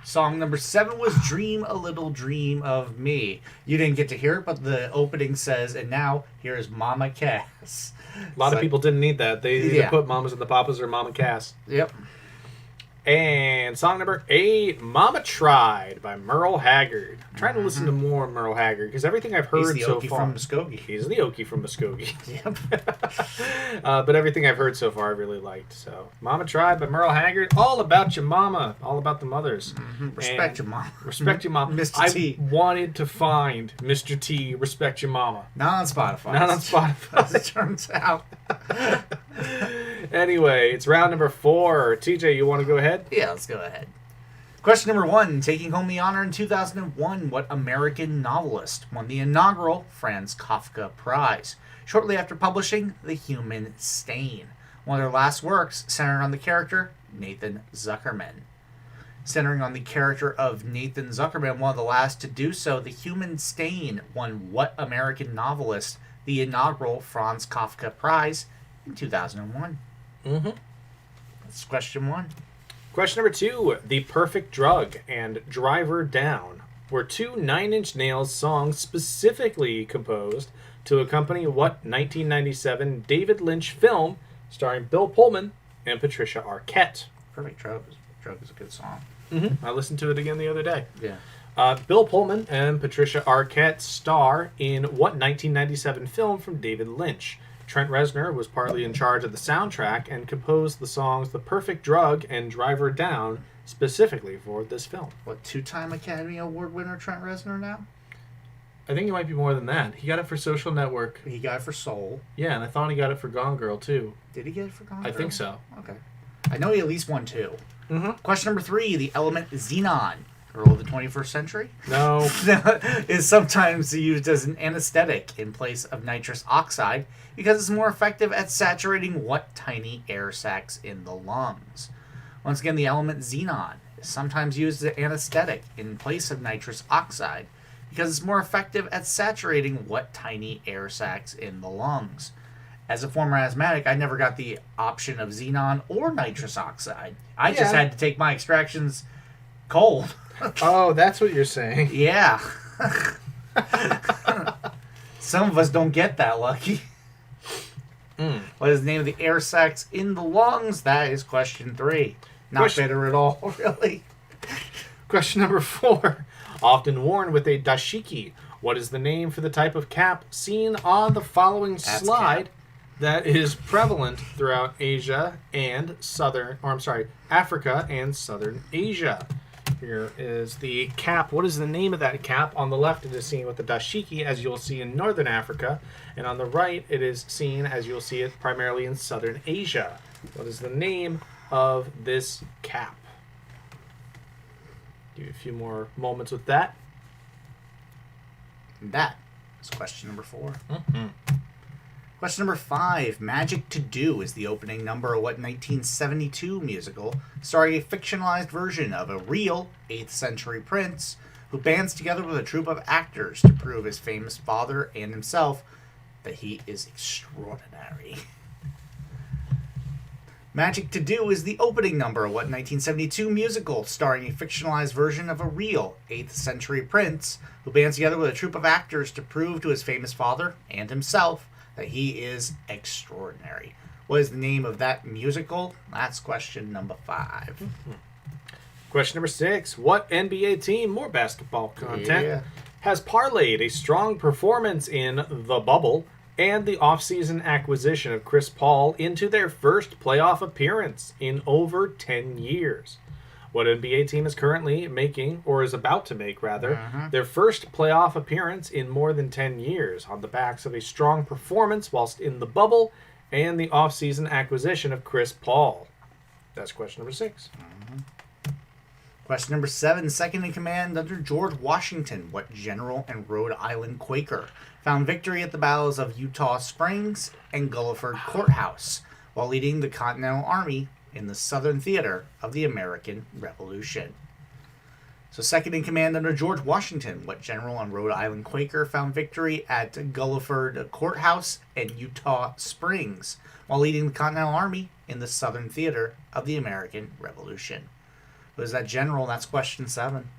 Song number 7 was Dream a Little Dream of Me. You didn't get to hear it, but the opening says, and now here's Mama Cass. A lot of people didn't need that. They either put Mamas and the Papas or Mama Cass. Yep. And song number 8, Mama Tried by Merle Haggard. I'm trying to listen to more Merle Haggard because everything I've heard He's the so Okie far. from Muskogee. He's the Okie from Muskogee. Yep. But everything I've heard so far I really liked. So Mama Tried by Merle Haggard. All about your mama. All about the mothers. Mm-hmm. Respect your mom. Respect your mom. Mr. T. I wanted to find Mr. T. Respect Your Mama. Not on Spotify. Not on Spotify. As it turns out. Anyway, it's round number 4. TJ, you want to go ahead? Yeah, let's go ahead. Question number 1. Taking home the honor in 2001, what American novelist won the inaugural Franz Kafka Prize shortly after publishing The Human Stain? One of their last works centered on the character Nathan Zuckerman. Centering on the character of Nathan Zuckerman, one of the last to do so, The Human Stain won what American novelist the inaugural Franz Kafka Prize in 2001? Mm-hmm. That's question 1. Question number 2. The Perfect Drug and Driver Down were 2 Nine Inch Nails songs specifically composed to accompany what 1997 David Lynch film starring Bill Pullman and Patricia Arquette? Perfect Drug is a good song. Mm-hmm. I listened to it again the other day. Yeah. Bill Pullman and Patricia Arquette star in what 1997 film from David Lynch? Trent Reznor was partly in charge of the soundtrack and composed the songs The Perfect Drug and Driver Down specifically for this film. What, 2-time Academy Award winner Trent Reznor now? I think it might be more than that. He got it for Social Network. He got it for Soul. Yeah, and I thought he got it for Gone Girl, too. Did he get it for Gone I Girl? think so. Okay. I know he at least won 2. Mm-hmm. Question number 3. The element xenon, girl of the 21st century, No. is sometimes used as an anesthetic in place of nitrous oxide because it's more effective at saturating what tiny air sacs in the lungs. Once again, the element xenon is sometimes used as an anesthetic in place of nitrous oxide because it's more effective at saturating what tiny air sacs in the lungs. As a former asthmatic, I never got the option of xenon or nitrous oxide. I just Yeah. had to take my extractions cold. Oh, that's what you're saying. Yeah. Some of us don't get that lucky. What is the name of the air sacs in the lungs? That is question 3. Not better at all, really. Question number 4. Often worn with a dashiki. What is the name for the type of cap seen on the following slide that is prevalent throughout Africa and Southern Asia? Here is the cap. What is the name of that cap? On the left, it is seen with the dashiki, as you'll see in Northern Africa. And on the right, it is seen, as you'll see it, primarily in Southern Asia. What is the name of this cap? Give you a few more moments with that. And that is question number 4. Question number 5. Magic to Do is the opening number of what 1972 musical starring a fictionalized version of a real 8th century prince who bands together with a troupe of actors to prove his famous father and himself that he is extraordinary. Magic to Do is the opening number of what 1972 musical starring a fictionalized version of a real 8th century prince who bands together with a troupe of actors to prove to his famous father and himself that he is extraordinary. What is the name of that musical? That's question number 5. Question number 6. What NBA team, more basketball content, has parlayed a strong performance in the bubble and the offseason acquisition of Chris Paul into their first playoff appearance in over 10 years? What NBA team is currently making, or is about to make, rather, their first playoff appearance in more than 10 years on the backs of a strong performance whilst in the bubble and the offseason acquisition of Chris Paul? That's question number 6. Question number 7. Second in command under George Washington, what general and Rhode Island Quaker found victory at the battles of Eutaw Springs and Gulliford Courthouse while leading the Continental Army in the Southern Theater of the American Revolution? So second in command under George Washington, what general and Rhode Island Quaker found victory at Gulliford Courthouse and Eutaw Springs while leading the Continental Army in the Southern Theater of the American Revolution? Who is that general? That's question 7.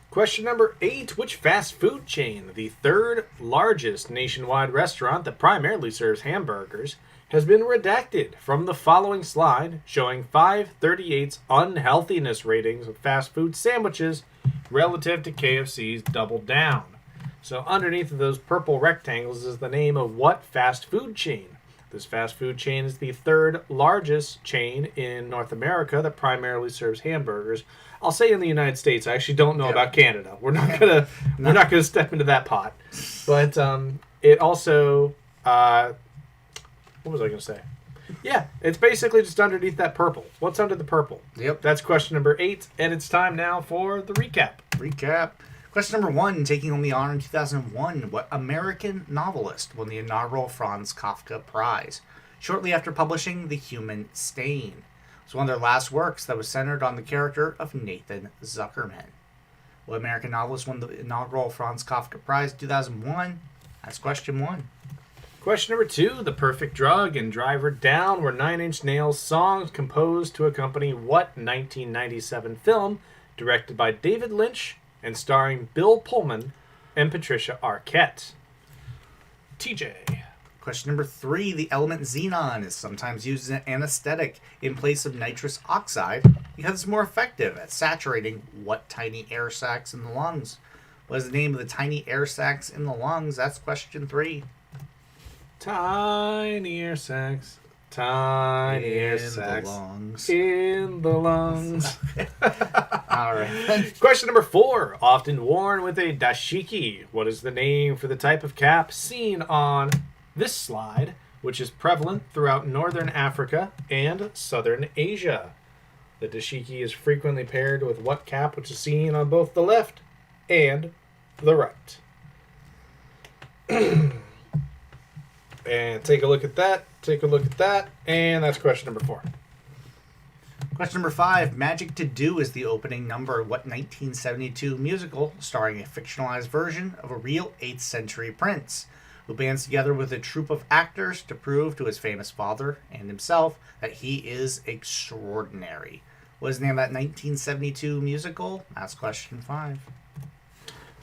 Question number 8. Which fast food chain, the third largest nationwide restaurant that primarily serves hamburgers, has been redacted from the following slide, showing 538's unhealthiness ratings of fast food sandwiches relative to KFC's Double Down? So underneath of those purple rectangles is the name of what fast food chain? This fast food chain is the third largest chain in North America that primarily serves hamburgers. I'll say in the United States. I actually don't know about Canada. We're not gonna step into that pot. But it also what was I gonna say? Yeah, it's basically just underneath that purple. What's under the purple? Yep. That's question number 8, and it's time now for the recap. Question number 1, taking home the honor in 2001, what American novelist won the inaugural Franz Kafka Prize shortly after publishing The Human Stain? It was one of their last works that was centered on the character of Nathan Zuckerman. What American novelist won the inaugural Franz Kafka Prize in 2001? That's question 1. Question number 2, The Perfect Drug and Driver Down were Nine Inch Nails songs composed to accompany what 1997 film directed by David Lynch and starring Bill Pullman and Patricia Arquette? TJ. Question number 3, the element xenon is sometimes used as an anesthetic in place of nitrous oxide because it's more effective at saturating what tiny air sacs in the lungs? What is the name of the tiny air sacs in the lungs? That's question 3. Tiny air sacs. Tiny air sacs. Lungs. In the lungs. All right. Question number 4. Often worn with a dashiki. What is the name for the type of cap seen on this slide, which is prevalent throughout Northern Africa and Southern Asia? The dashiki is frequently paired with what cap, which is seen on both the left and the right? And take a look at that. And that's question number 4. Question number 5. Magic to Do is the opening number of what 1972 musical starring a fictionalized version of a real 8th century prince who bands together with a troupe of actors to prove to his famous father and himself that he is extraordinary. What is the name of that 1972 musical? That's question 5.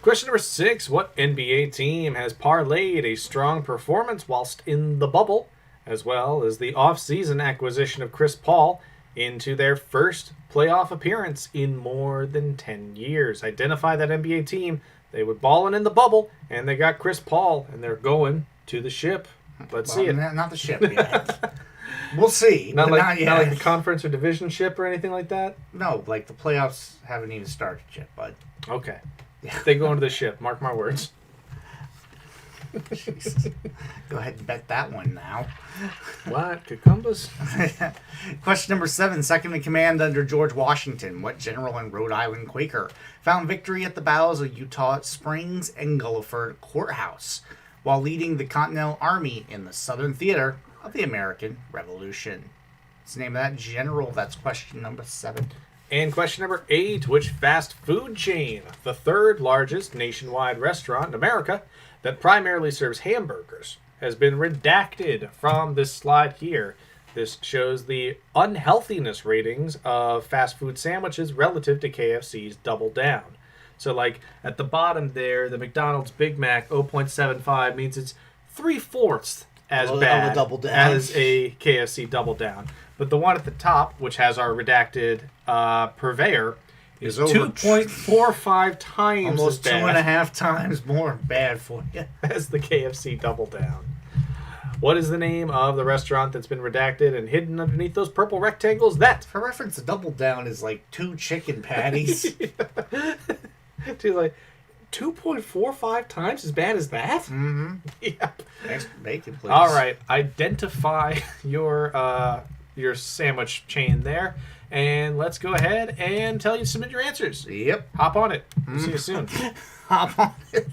Question number 6. What NBA team has parlayed a strong performance whilst in the bubble, as well as the off-season acquisition of Chris Paul, into their first playoff appearance in more than 10 years? Identify that NBA team. They were balling in the bubble, and they got Chris Paul, and they're going to the ship. Let's see it. Not the ship yet. We'll see. Not but like, not yet. not like the conference or division ship or anything like that? No, like the playoffs haven't even started yet, bud. Okay. Yeah. They go into the ship. Mark my words. Jesus. Go ahead and bet that one now. What? Cucumbers? Question number 7. Second in command under George Washington, what general and Rhode Island Quaker found victory at the battles of Utah Springs and Gulliford Courthouse while leading the Continental Army in the Southern Theater of the American Revolution? What's the name of that general? That's question number 7. And question number 8. Which fast food chain, the third largest nationwide restaurant in America that primarily serves hamburgers, has been redacted from this slide here? This shows the unhealthiness ratings of fast food sandwiches relative to KFC's Double Down. So like at the bottom there, the McDonald's Big Mac 0.75 means it's 3/4 as bad Double Down as a KFC Double Down. But the one at the top, which has our redacted purveyor, is 2.45 times almost as bad 2.5 times more bad for you as the KFC Double Down. What is the name of the restaurant that's been redacted and hidden underneath those purple rectangles? That. For reference, a Double Down is like 2 chicken patties. Dude, like 2.45 times as bad as that? Mm-hmm. Yeah. Next bacon, please. All right, identify your sandwich chain there, and let's go ahead and tell you to submit your answers. Yep. Hop on it. We'll see you soon. Hop on it.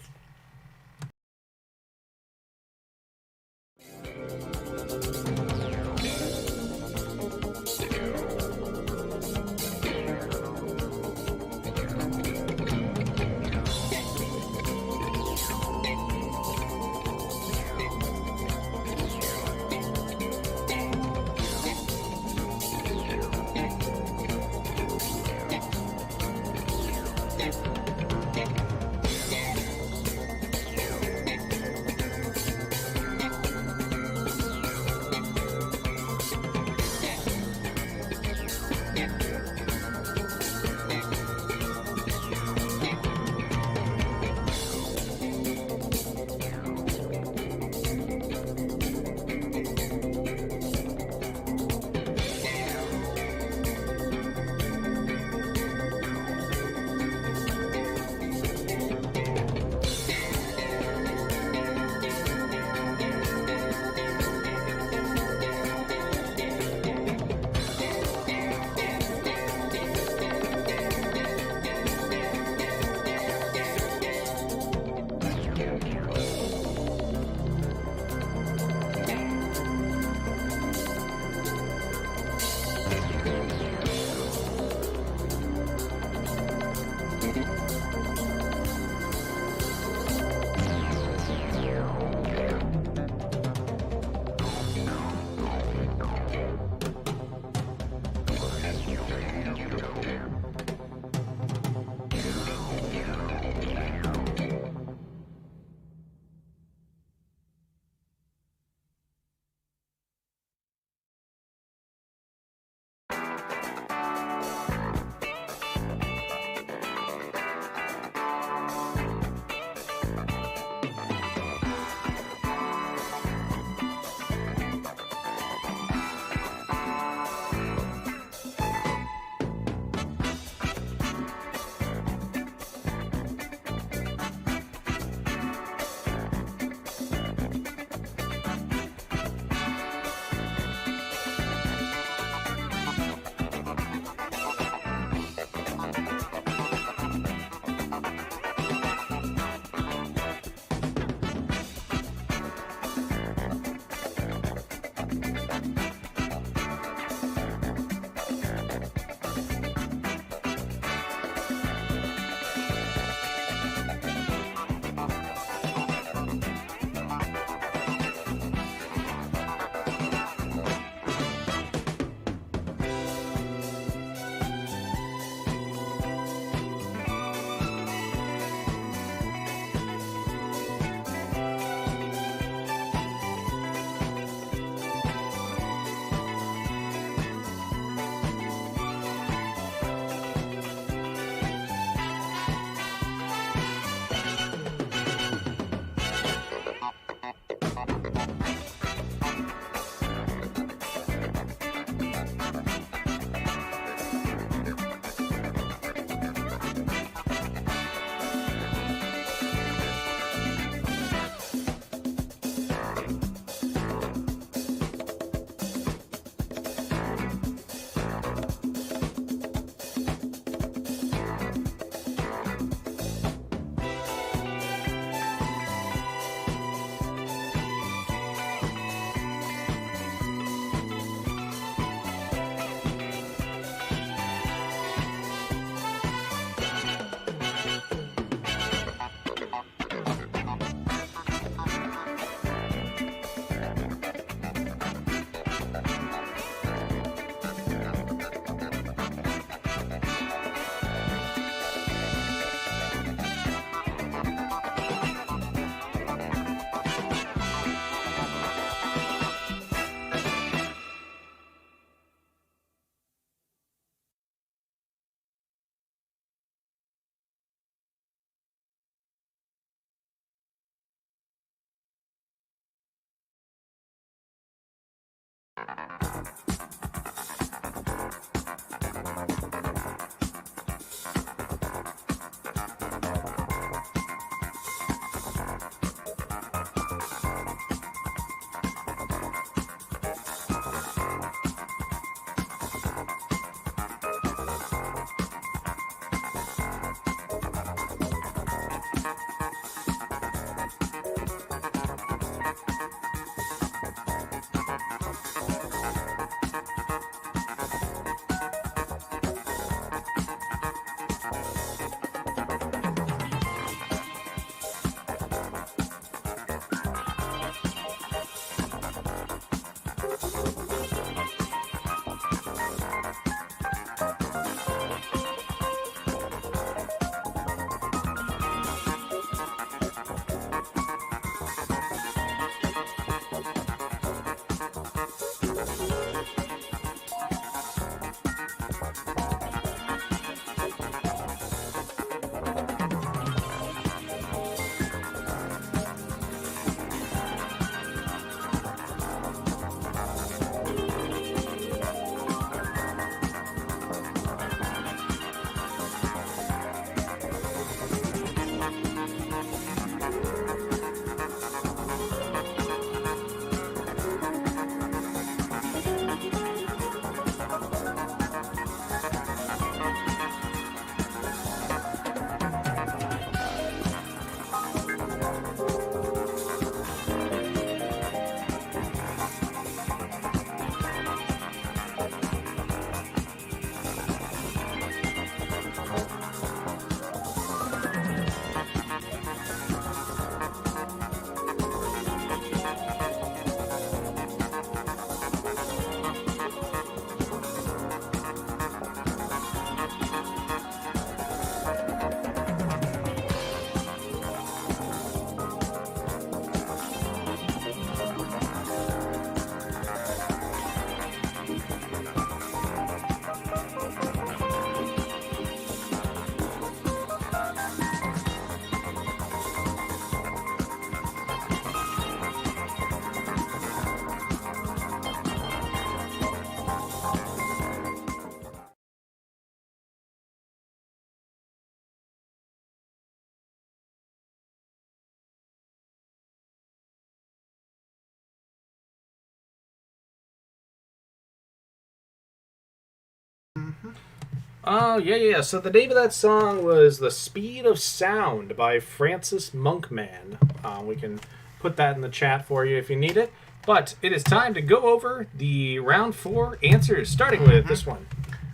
Oh, yeah. So the name of that song was The Speed of Sound by Francis Monkman. We can put that in the chat for you if you need it. But it is time to go over the round 4 answers, starting with this one.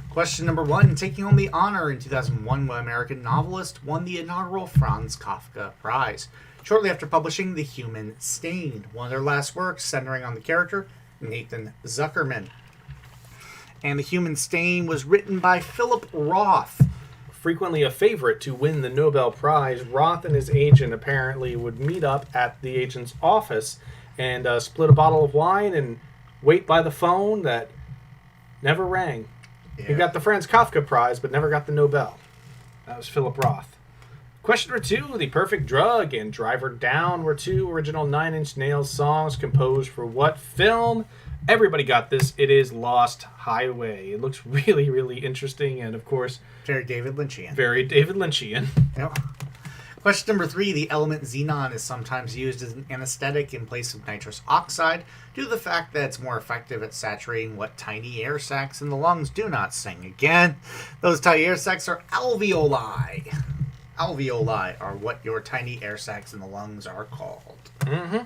Question number 1. Taking home the honor in 2001, what American novelist won the inaugural Franz Kafka Prize? Shortly after publishing The Human Stain, one of their last works centering on the character Nathan Zuckerman. And The Human Stain was written by Philip Roth. Frequently a favorite to win the Nobel Prize, Roth and his agent apparently would meet up at the agent's office and split a bottle of wine and wait by the phone that never rang. Yeah. He got the Franz Kafka Prize, but never got the Nobel. That was Philip Roth. Question number 2, The Perfect Drug and Driver Down were 2 original Nine Inch Nails songs composed for what film? Everybody got this. It is Lost Highway. It looks really, really interesting, and of course, very David Lynchian. Very David Lynchian. Yep. Question number 3, the element xenon is sometimes used as an anesthetic in place of nitrous oxide due to the fact that it's more effective at saturating what tiny air sacs in the lungs do not sing. Again, those tiny air sacs are alveoli. Alveoli are what your tiny air sacs in the lungs are called. Mm-hmm.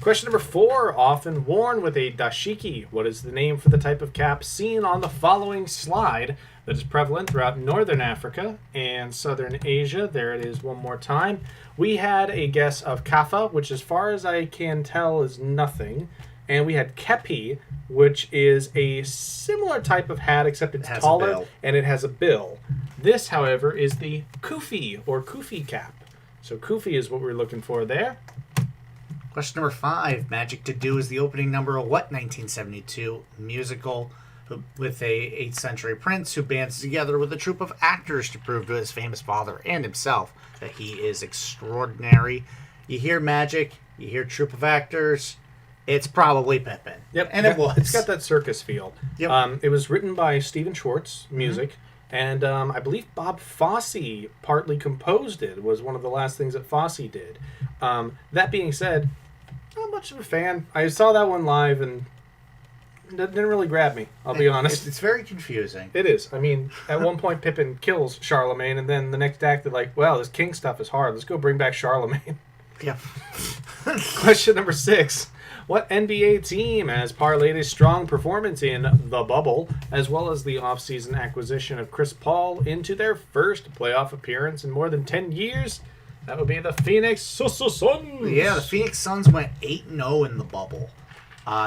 Question number 4, often worn with a dashiki. What is the name for the type of cap seen on the following slide that is prevalent throughout northern Africa and southern Asia? There it is one more time. We had a guess of kafa, which as far as I can tell is nothing. And we had kepi, which is a similar type of hat, except it's taller and it has a bill. This, however, is the kufi or kufi cap. So kufi is what we're looking for there. Question number 5. Magic to Do is the opening number of what 1972 musical with a 8th century prince who bands together with a troupe of actors to prove to his famous father and himself that he is extraordinary. You hear magic, you hear troupe of actors, it's probably Pippin. Yep, and it was. It's got that circus feel. Yep. It was written by Stephen Schwartz, music, and I believe Bob Fosse partly composed it. It was one of the last things that Fosse did. That being said, not much of a fan. I saw that one live and it didn't really grab me, I'll be honest. It's very confusing. It is. I mean, at one point Pippin kills Charlemagne, and then the next act they're like, well, this king stuff is hard. Let's go bring back Charlemagne. Yeah. Question number 6. What NBA team has parlayed a strong performance in the bubble, as well as the offseason acquisition of Chris Paul, into their first playoff appearance in more than 10 years? That would be the Phoenix Suns. Yeah, the Phoenix Suns went 8-0 in the bubble.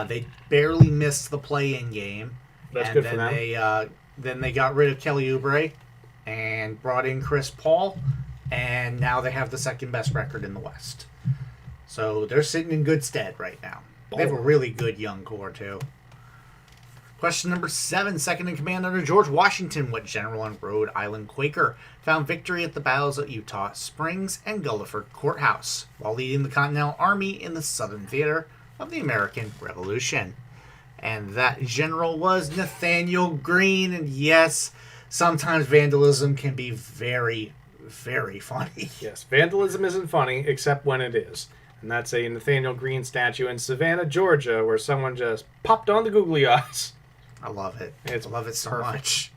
They barely missed the play-in game. That's good for them. Then they got rid of Kelly Oubre and brought in Chris Paul, and now they have the second best record in the West. So they're sitting in good stead right now. They have a really good young core, too. Question number 7. Second in command under George Washington, what general and Rhode Island Quaker found victory at the battles at Eutaw Springs and Gulliford Courthouse while leading the Continental Army in the Southern Theater of the American Revolution? And that general was Nathaniel Greene. And yes, sometimes vandalism can be very, very funny. Yes, vandalism isn't funny, except when it is. And that's a Nathaniel Greene statue in Savannah, Georgia, where someone just popped on the googly eyes. I love it. I love it so much.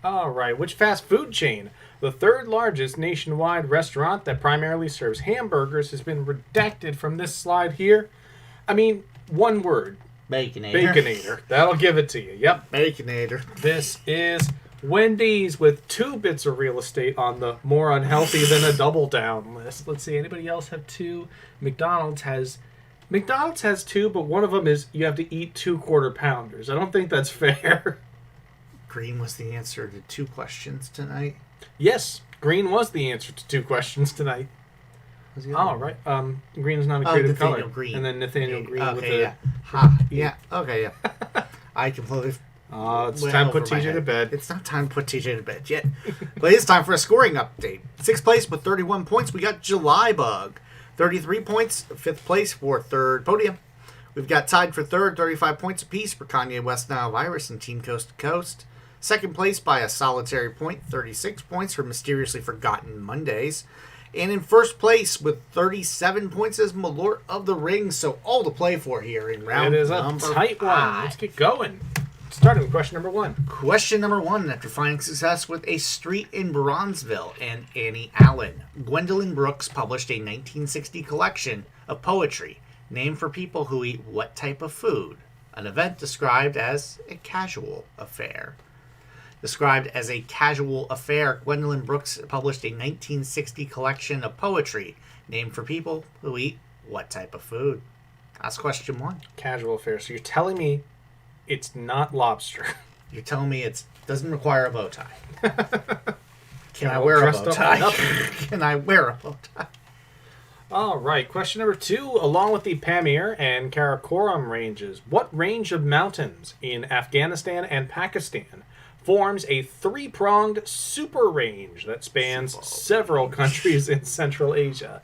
All right. Which fast food chain, the third largest nationwide restaurant that primarily serves hamburgers, has been redacted from this slide here? I mean, one word. Baconator. Baconator. That'll give it to you. Yep. Baconator. This is Wendy's with 2 bits of real estate on the more unhealthy than a double down list. Let's see. Anybody else have 2? McDonald's has 2, but one of them is you have to eat 2 quarter pounders. I don't think that's fair. Green was the answer to 2 questions tonight. Yes, Green was the answer to 2 questions tonight. Oh, right. Green is not a creative color. Green. And then Nathaniel Green okay, with the... Yeah. Yeah. Okay, yeah. I completely... it's time to put TJ to bed. It's not time to put TJ to bed yet. But it's time for a scoring update. 6th place with 31 points, we got July Bug. 33 points, 5th place for 3rd podium. We've got tied for 3rd, 35 points apiece for Kanye West Nile Virus and Team Coast to Coast. 2nd place by a solitary point, 36 points for Mysteriously Forgotten Mondays. And in 1st place with 37 points is Malort of the Ring. So all to play for here in round number 5. It is number a tight 5. one. Let's get going. Starting with question number 1. Question number 1. After finding success with A Street in Bronzeville and Annie Allen, Gwendolyn Brooks published a 1960 collection of poetry named for people who eat what type of food? An event described as a casual affair. Described as a casual affair, Gwendolyn Brooks published a 1960 collection of poetry named for people who eat what type of food? That's question 1. Casual affair. So you're telling me it's not lobster. You're telling me it doesn't require a bow tie. Can I all wear a dressed bow up tie? enough. Can I wear a bow tie? All right. Question number 2. Along with the Pamir and Karakoram ranges, what range of mountains in Afghanistan and Pakistan forms a 3-pronged super range that spans several countries in Central Asia?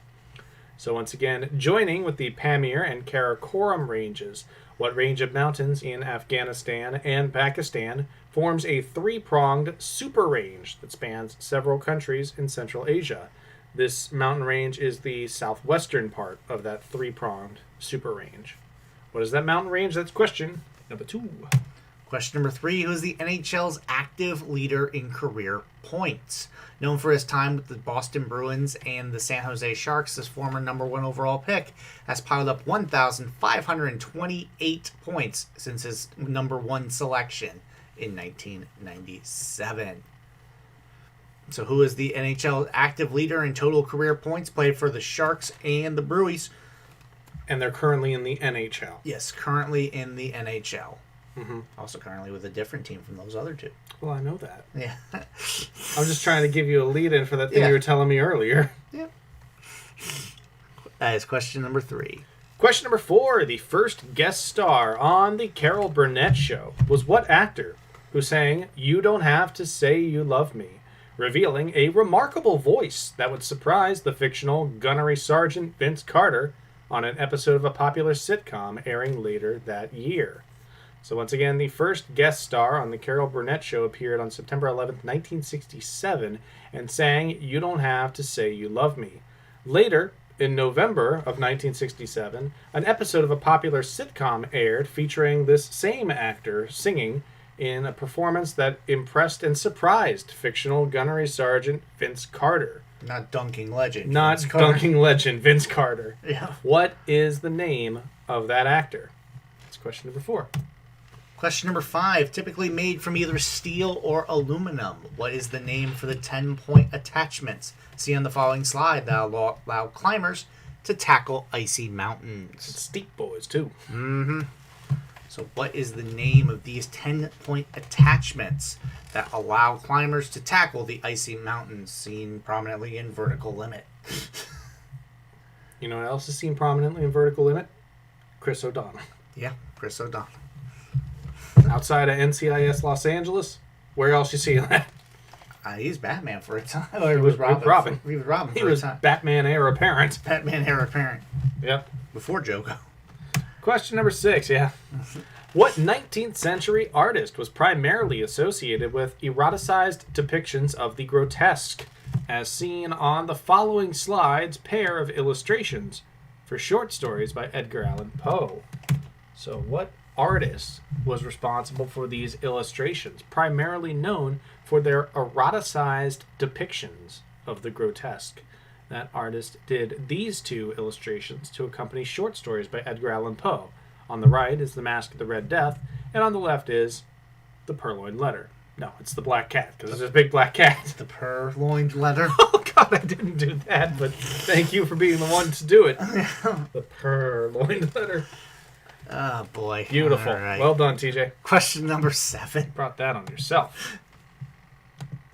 So once again, joining with the Pamir and Karakoram ranges, what range of mountains in Afghanistan and Pakistan forms a 3-pronged super range that spans several countries in Central Asia? This mountain range is the southwestern part of that 3-pronged super range. What is that mountain range? That's question number 2. Question number 3. Who is the NHL's active leader in career points? Known for his time with the Boston Bruins and the San Jose Sharks, this former number 1 overall pick has piled up 1,528 points since his number 1 selection in 1997. So who is the NHL active leader in total career points? Played for the Sharks and the Bruins. And they're currently in the NHL. Yes, currently in the NHL. Mm-hmm. Also currently with a different team from those other 2. Well, I know that. Yeah. I'm just trying to give you a lead-in for that thing Yeah. you were telling me earlier. Yeah. That is question number 3. Question number 4. The first guest star on the Carol Burnett Show was what actor who sang "You Don't Have to Say You Love Me," revealing a remarkable voice that would surprise the fictional gunnery sergeant Vince Carter on an episode of a popular sitcom airing later that year. So once again, the first guest star on the Carol Burnett Show appeared on September 11th, 1967, and sang "You Don't Have to Say You Love Me." Later, in November of 1967, an episode of a popular sitcom aired featuring this same actor singing in a performance that impressed and surprised fictional gunnery sergeant Vince Carter. Not dunking legend. Not Vince Carter. dunking legend Vince Carter. Yeah. What is the name of that actor? That's question number 4. Question number 5. Typically made from either steel or aluminum. What is the name for the 10-point attachments? See on the following slide that allow climbers to tackle icy mountains. Steep boys, too. Mm-hmm. So what is the name of these 10-point attachments that allow climbers to tackle the icy mountains seen prominently in Vertical Limit? You know what else is seen prominently in Vertical Limit? Chris O'Donnell. Yeah, Chris O'Donnell. Outside of NCIS Los Angeles, where else you see that? He's Batman for a time. Or he was Robin. Robin. He was Robin He for was a time. Batman heir apparent. Batman heir apparent. Yep. Before Joko. Question number 6, yeah. What 19th century artist was primarily associated with eroticized depictions of the grotesque, as seen on the following slides pair of illustrations for short stories by Edgar Allan Poe? So what artist was responsible for these illustrations, primarily known for their eroticized depictions of the grotesque? That artist did these 2 illustrations to accompany short stories by Edgar Allan Poe. On the right is The Mask of the Red Death, and on the left is The Purloined Letter. No, it's The Black Cat, because there's a big black cat. The purloined letter. Oh, God, I didn't do that, but thank you for being the one to do it. The Purloined Letter. Oh, boy. Beautiful. All right. Well done, TJ. Question number 7. Brought that on yourself.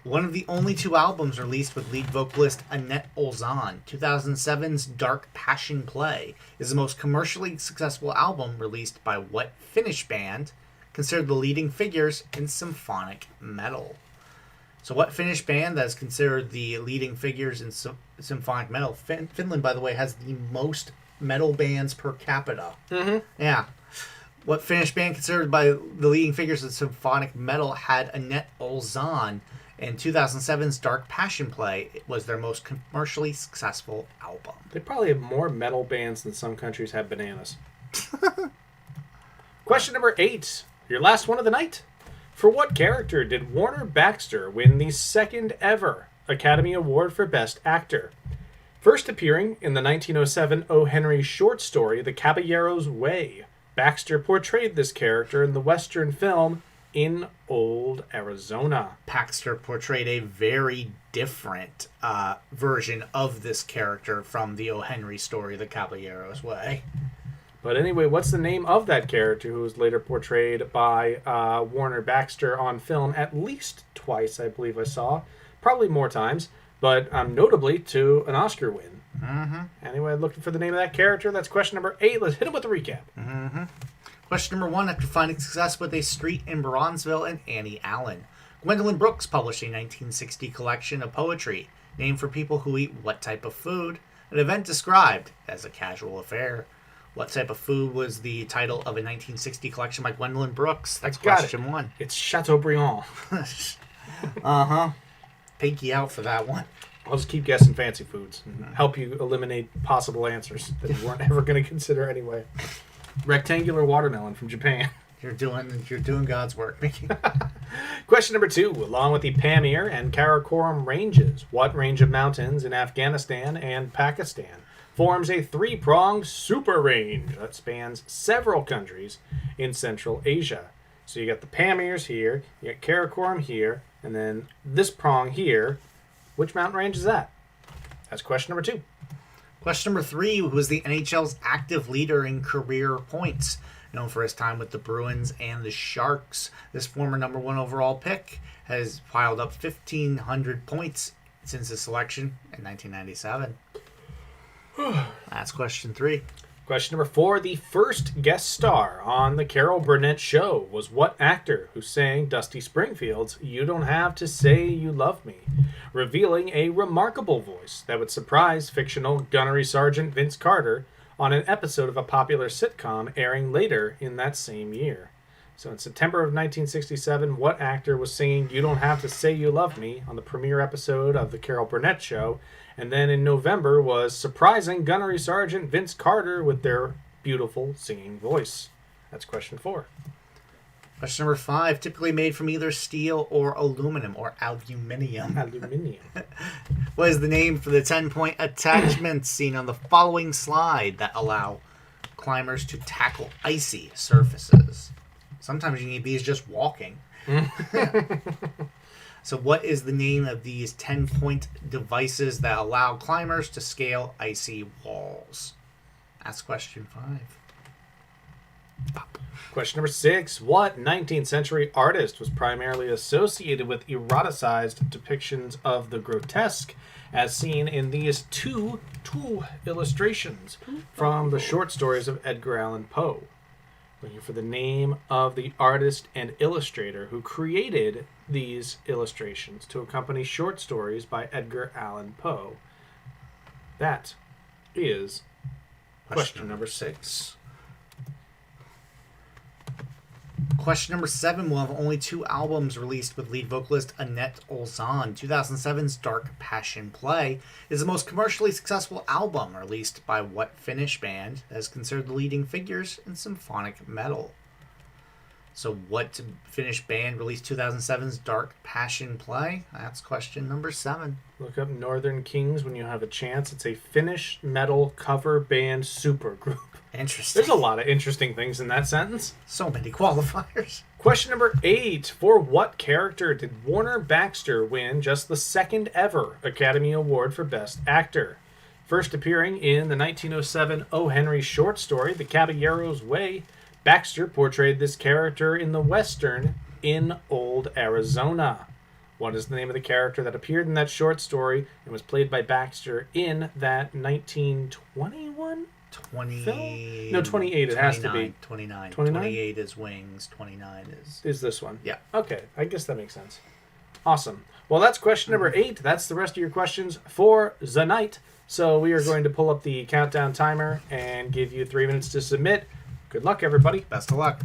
One of the only 2 albums released with lead vocalist Annette Olzon, 2007's Dark Passion Play, is the most commercially successful album released by what Finnish band considered the leading figures in symphonic metal? So what Finnish band that is considered the leading figures in symphonic metal? Finland, by the way, has the most metal bands per capita. Mm-hmm. Yeah. What Finnish band considered by the leading figures in symphonic metal had Annette Olzon, and 2007's Dark Passion Play was their most commercially successful album. They probably have more metal bands than some countries have bananas. Question number 8. Your last one of the night. For what character did Warner Baxter win the second ever Academy Award for Best Actor? First appearing in the 1907 O. Henry short story The Caballero's Way, Baxter portrayed this character in the Western film In Old Arizona. Baxter portrayed a very different version of this character from the O. Henry story, The Caballero's Way. But anyway, what's the name of that character who was later portrayed by Warner Baxter on film at least twice, I believe I saw. Probably more times, but notably to an Oscar win. Mm-hmm. Anyway, looking for the name of that character. That's question number 8. Let's hit him with a recap. Mm-hmm. Question number 1. After finding success with A Street in Bronzeville and Annie Allen, Gwendolyn Brooks published a 1960 collection of poetry named for people who eat what type of food, an event described as a casual affair. What type of food was the title of a 1960 collection by Gwendolyn Brooks? That's question 1. It's Chateaubriand. Uh-huh. Pinky out for that one. I'll just keep guessing fancy foods and help you eliminate possible answers that you weren't ever going to consider anyway. Rectangular watermelon from Japan. You're doing God's work, Mickey. Question number 2. Along with the Pamir and Karakoram ranges, what range of mountains in Afghanistan and Pakistan forms a 3-pronged super range that spans several countries in Central Asia? So you got the Pamirs here, you got Karakoram here, and then this prong here. Which mountain range is that? That's question number 2. Question number 3. Who was the NHL's active leader in career points? Known for his time with the Bruins and the Sharks, this former number 1 overall pick has piled up 1,500 points since his selection in 1997. That's question 3. Question number 4. The first guest star on the Carol Burnett Show was what actor who sang Dusty Springfield's You Don't Have to Say You Love Me, revealing a remarkable voice that would surprise fictional gunnery sergeant Vince Carter on an episode of a popular sitcom airing later in that same year. So in September of 1967, what actor was singing You Don't Have to Say You Love Me on the premiere episode of the Carol Burnett Show? And then in November was surprising gunnery sergeant Vince Carter with their beautiful singing voice. That's question 4. Question number 5. Typically made from either steel or aluminum or aluminium. Aluminium. What is the name for the 10-point attachments seen on the following slide that allow climbers to tackle icy surfaces? Sometimes you need these just walking. So what is the name of these 10-point devices that allow climbers to scale icy walls? That's question 5. Question number 6. What 19th century artist was primarily associated with eroticized depictions of the grotesque, as seen in these two illustrations from the short stories of Edgar Allan Poe? Looking for the name of the artist and illustrator who created these illustrations to accompany short stories by Edgar Allan Poe. That is question number 6. Question number 7 will have only 2 albums released with lead vocalist Annette Olzon. 2007's Dark Passion Play is the most commercially successful album released by what Finnish band as considered the leading figures in symphonic metal? So what Finnish band released 2007's Dark Passion Play? That's question number 7. Look up Northern Kings when you have a chance. It's a Finnish metal cover band supergroup. Interesting. There's a lot of interesting things in that sentence. So many qualifiers. Question number 8. For what character did Warner Baxter win just the second ever Academy Award for Best Actor? First appearing in the 1907 O. Henry short story The Caballero's Way, Baxter portrayed this character in the Western In Old Arizona. What is the name of the character that appeared in that short story and was played by Baxter in that 1921 film? No, 28 it has to be. 29. 29? 28 is Wings. 29 Is this one? Yeah. Okay, I guess that makes sense. Awesome. Well, that's question number 8. That's the rest of your questions for the night. So we are going to pull up the countdown timer and give you 3 minutes to submit. Good luck, everybody. Best of luck.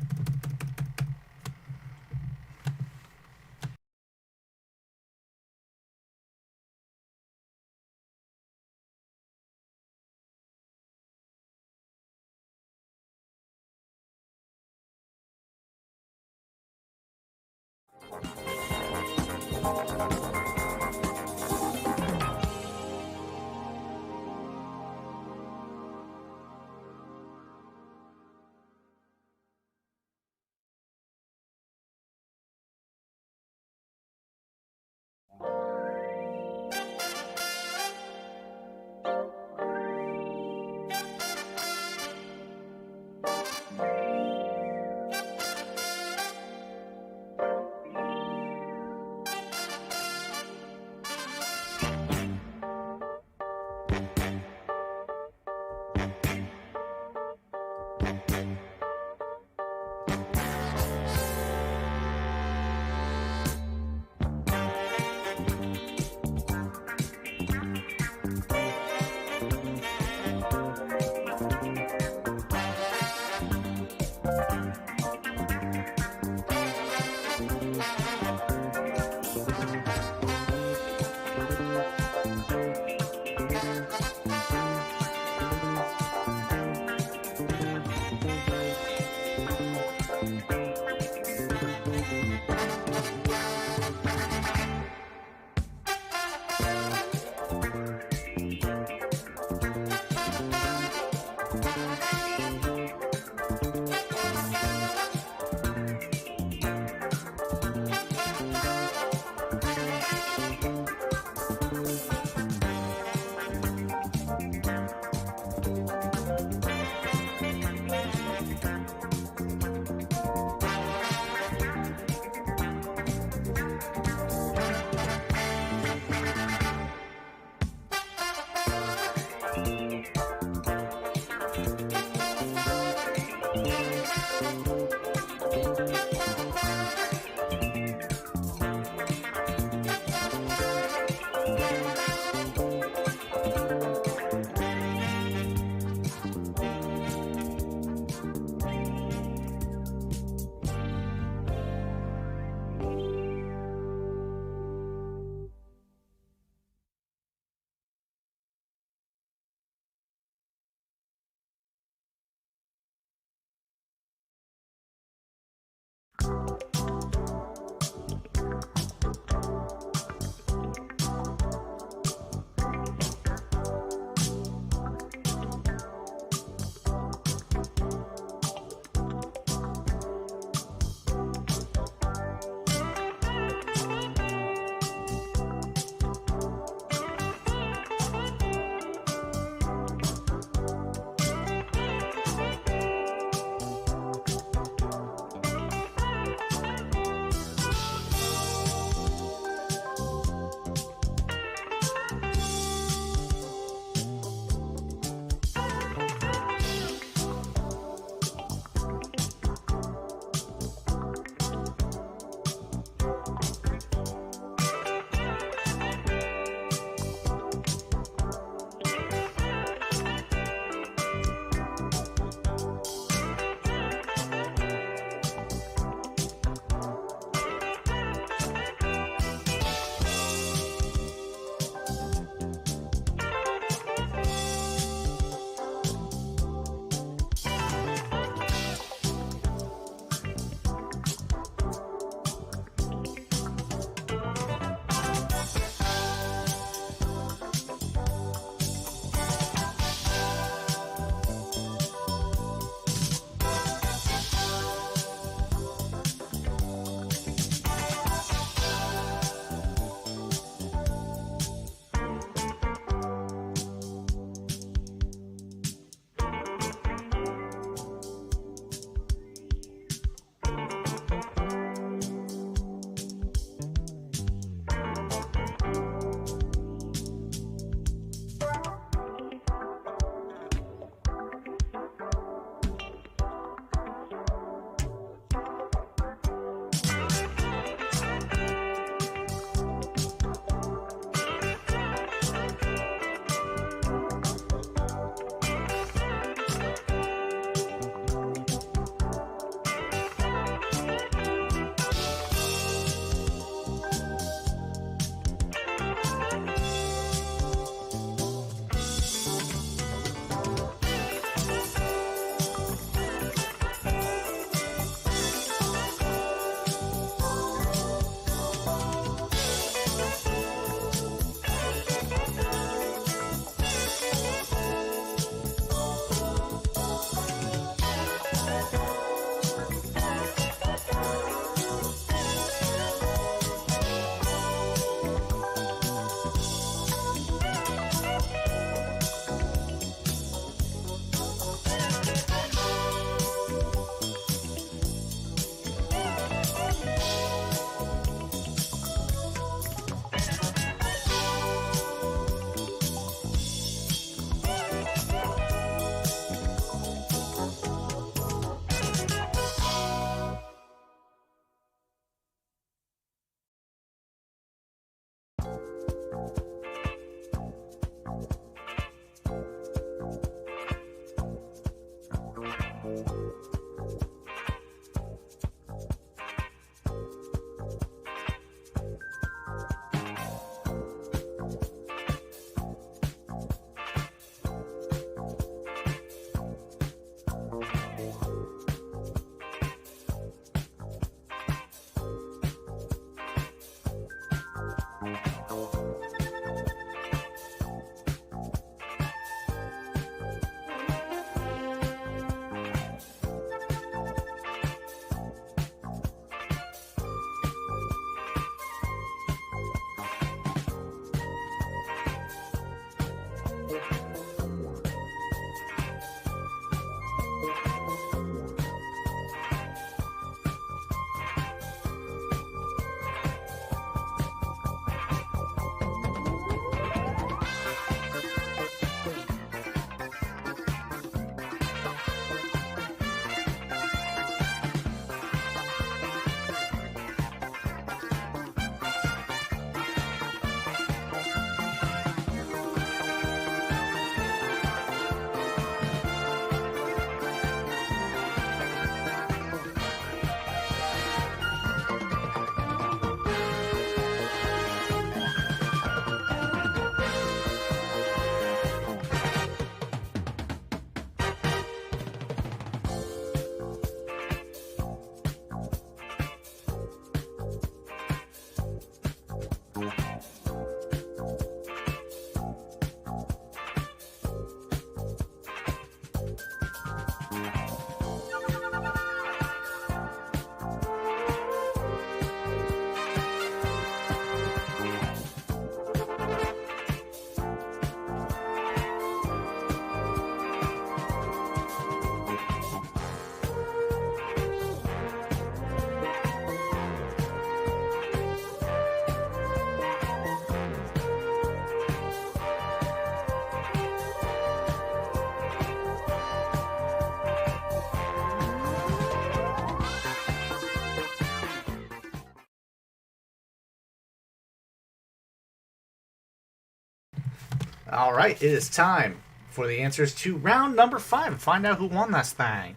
All right, it is time for the answers to round number 5 and find out who won this thing.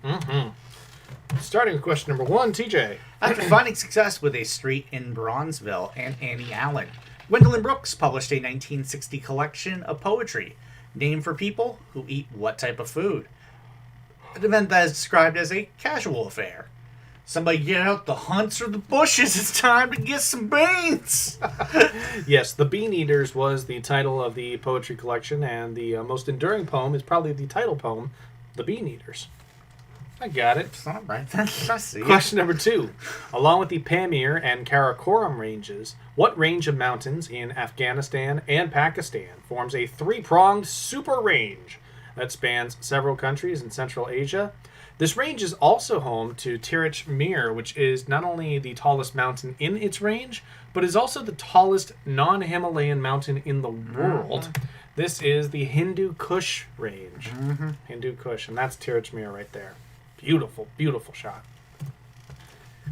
Starting with question number 1, TJ. After finding success with A Street in Bronzeville and Annie Allen, Gwendolyn Brooks published a 1960 collection of poetry named for people who eat what type of food. An event that is described as a casual affair. Somebody get out the hunts or the bushes. It's time to get some beans. Yes, The Bean Eaters was the title of the poetry collection, and the most enduring poem is probably the title poem, The Bean Eaters. I got it. It's not right. I see it. Question number 2. Along with the Pamir and Karakoram ranges, what range of mountains in Afghanistan and Pakistan forms a three-pronged super range that spans several countries in Central Asia? This range is also home to Tirich Mir, which is not only the tallest mountain in its range, but is also the tallest non-Himalayan mountain in the world. This is the Hindu Kush range. Hindu Kush, and that's Tirich Mir right there. Beautiful, beautiful shot.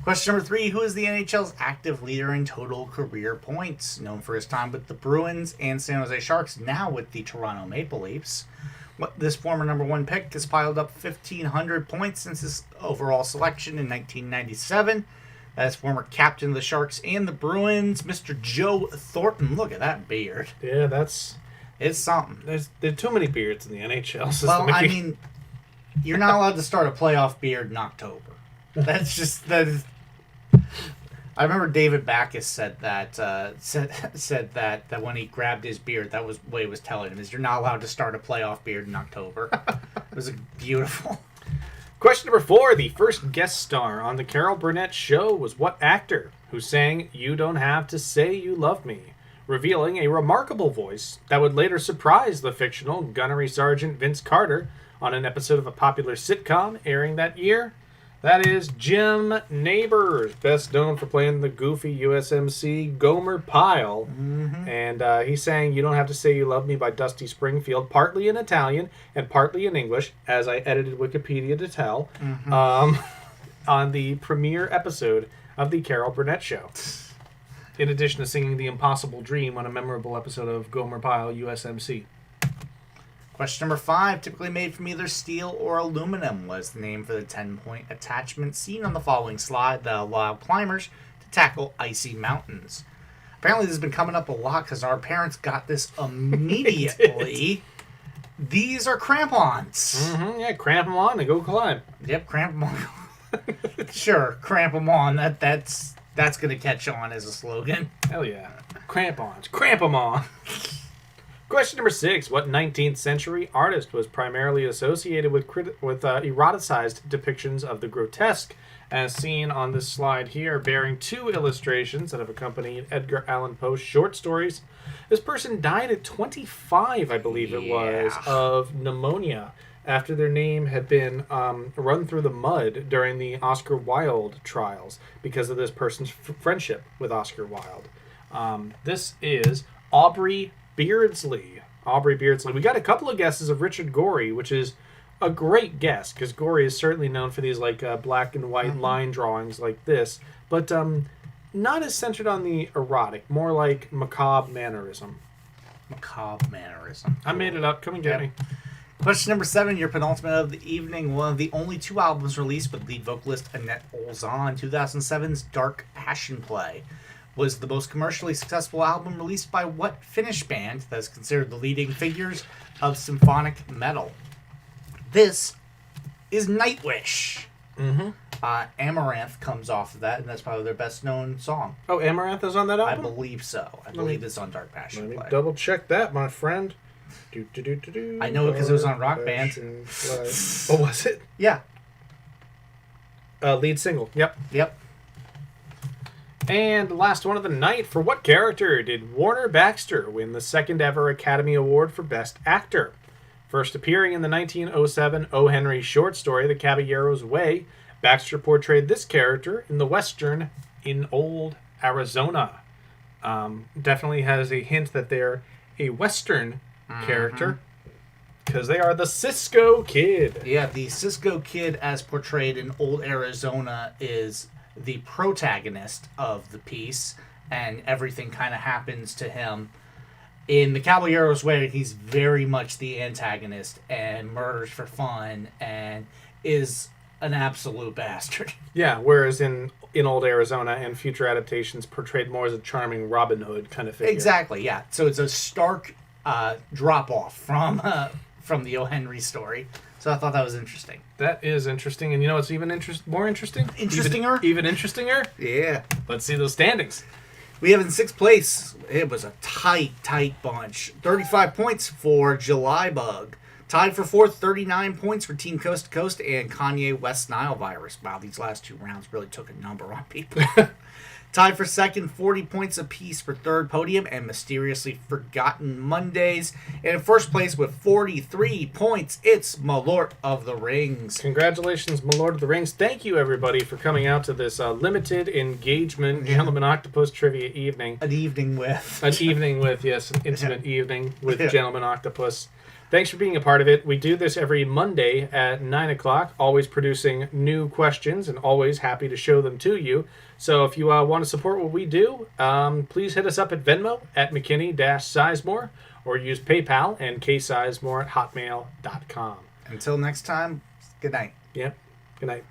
Question number 3. Who is the NHL's active leader in total career points? Known for his time with the Bruins and San Jose Sharks, now with the Toronto Maple Leafs. This former number 1 pick has piled up 1,500 points since his overall selection in 1997. As former captain of the Sharks and the Bruins, Mr. Joe Thornton. Look at that beard. Yeah, It's something. there are too many beards in the NHL. Well, I mean, you're not allowed to start a playoff beard in October. That is. I remember David Backus said that that when he grabbed his beard, that was what he was telling him, is you're not allowed to start a playoff beard in October. It was beautiful. Question number 4. The first guest star on the Carol Burnett show was what actor who sang You Don't Have to Say You Love Me, revealing a remarkable voice that would later surprise the fictional Gunnery Sergeant Vince Carter on an episode of a popular sitcom airing that year? That is Jim Nabors, best known for playing the goofy USMC Gomer Pyle. And he sang You Don't Have to Say You Love Me by Dusty Springfield, partly in Italian and partly in English, as I edited Wikipedia to tell, on the premiere episode of The Carol Burnett Show. In addition to singing The Impossible Dream on a memorable episode of Gomer Pyle USMC. Question number 5, typically made from either steel or aluminum, was the name for the 10-point attachment seen on the following slide that allowed climbers to tackle icy mountains. Apparently this has been coming up a lot because our parents got this immediately. These are crampons. Yeah, cramp them on and go climb. Yep, cramp them on. Sure, cramp them on. That's going to catch on as a slogan. Hell yeah. Cramp-ons. Cramp them on. Question number 6. What 19th century artist was primarily associated with eroticized depictions of the grotesque, as seen on this slide here, bearing 2 illustrations that have accompanied Edgar Allan Poe's short stories? This person died at 25, I believe it was, of pneumonia, after their name had been run through the mud during the Oscar Wilde trials because of this person's friendship with Oscar Wilde. This is Aubrey Beardsley. Aubrey Beardsley. We got a couple of guesses of Richard Gorey, which is a great guess, because Gorey is certainly known for these like black and white line drawings like this, but not as centered on the erotic, more like macabre mannerism. Macabre mannerism. I made it up. Come and get me. Question number 7, your penultimate of the evening. One of the only 2 albums released with lead vocalist Annette Olzon, 2007's Dark Passion Play, was the most commercially successful album released by what Finnish band that is considered the leading figures of symphonic metal? This is Nightwish. Amaranth comes off of that, and that's probably their best known song. Oh, Amaranth is on that I album? believe so. I believe it's on Dark Passion Let me Play. double check that, my friend. I know it because it was on Rock Band. Oh, was it? Yeah. Lead single. Yep. Yep. And the last one of the night. For what character did Warner Baxter win the second ever Academy Award for Best Actor? First appearing in the 1907 O. Henry short story, The Caballero's Way, Baxter portrayed this character in the Western In Old Arizona. Definitely has a hint that they're a Western character, because they are the Cisco Kid. Yeah, the Cisco Kid, as portrayed in Old Arizona, is the protagonist of the piece, and everything kind of happens to him In the Caballero's way, he's very much the antagonist and murders for fun and is an absolute bastard. Yeah, whereas in Old Arizona and future adaptations portrayed more as a charming Robin Hood kind of figure. Exactly, yeah. So it's a stark drop off from the O. Henry story. So I thought that was interesting. That is interesting, and you know what's even more interesting? Interestinger? Even interestinger? Yeah. Let's see those standings. We have in 6th place, it was a tight bunch. 35 points for July Bug. Tied for 4th, 39 points for Team Coast to Coast and Kanye West Nile Virus. Wow, these last 2 rounds really took a number on people. Tied for 2nd, 40 points apiece for 3rd Podium and Mysteriously Forgotten Mondays. And in 1st place with 43 points, it's Malort of the Rings. Congratulations, Malord of the Rings. Thank you, everybody, for coming out to this limited engagement Gentleman Octopus trivia evening. An evening with. An intimate evening with Gentleman Octopus. Thanks for being a part of it. We do this every Monday at 9 o'clock, always producing new questions and always happy to show them to you. So if you want to support what we do, please hit us up at Venmo at McKinney-Sizemore or use PayPal and ksizemore at hotmail.com. Until next time, good night. Yep. Good night.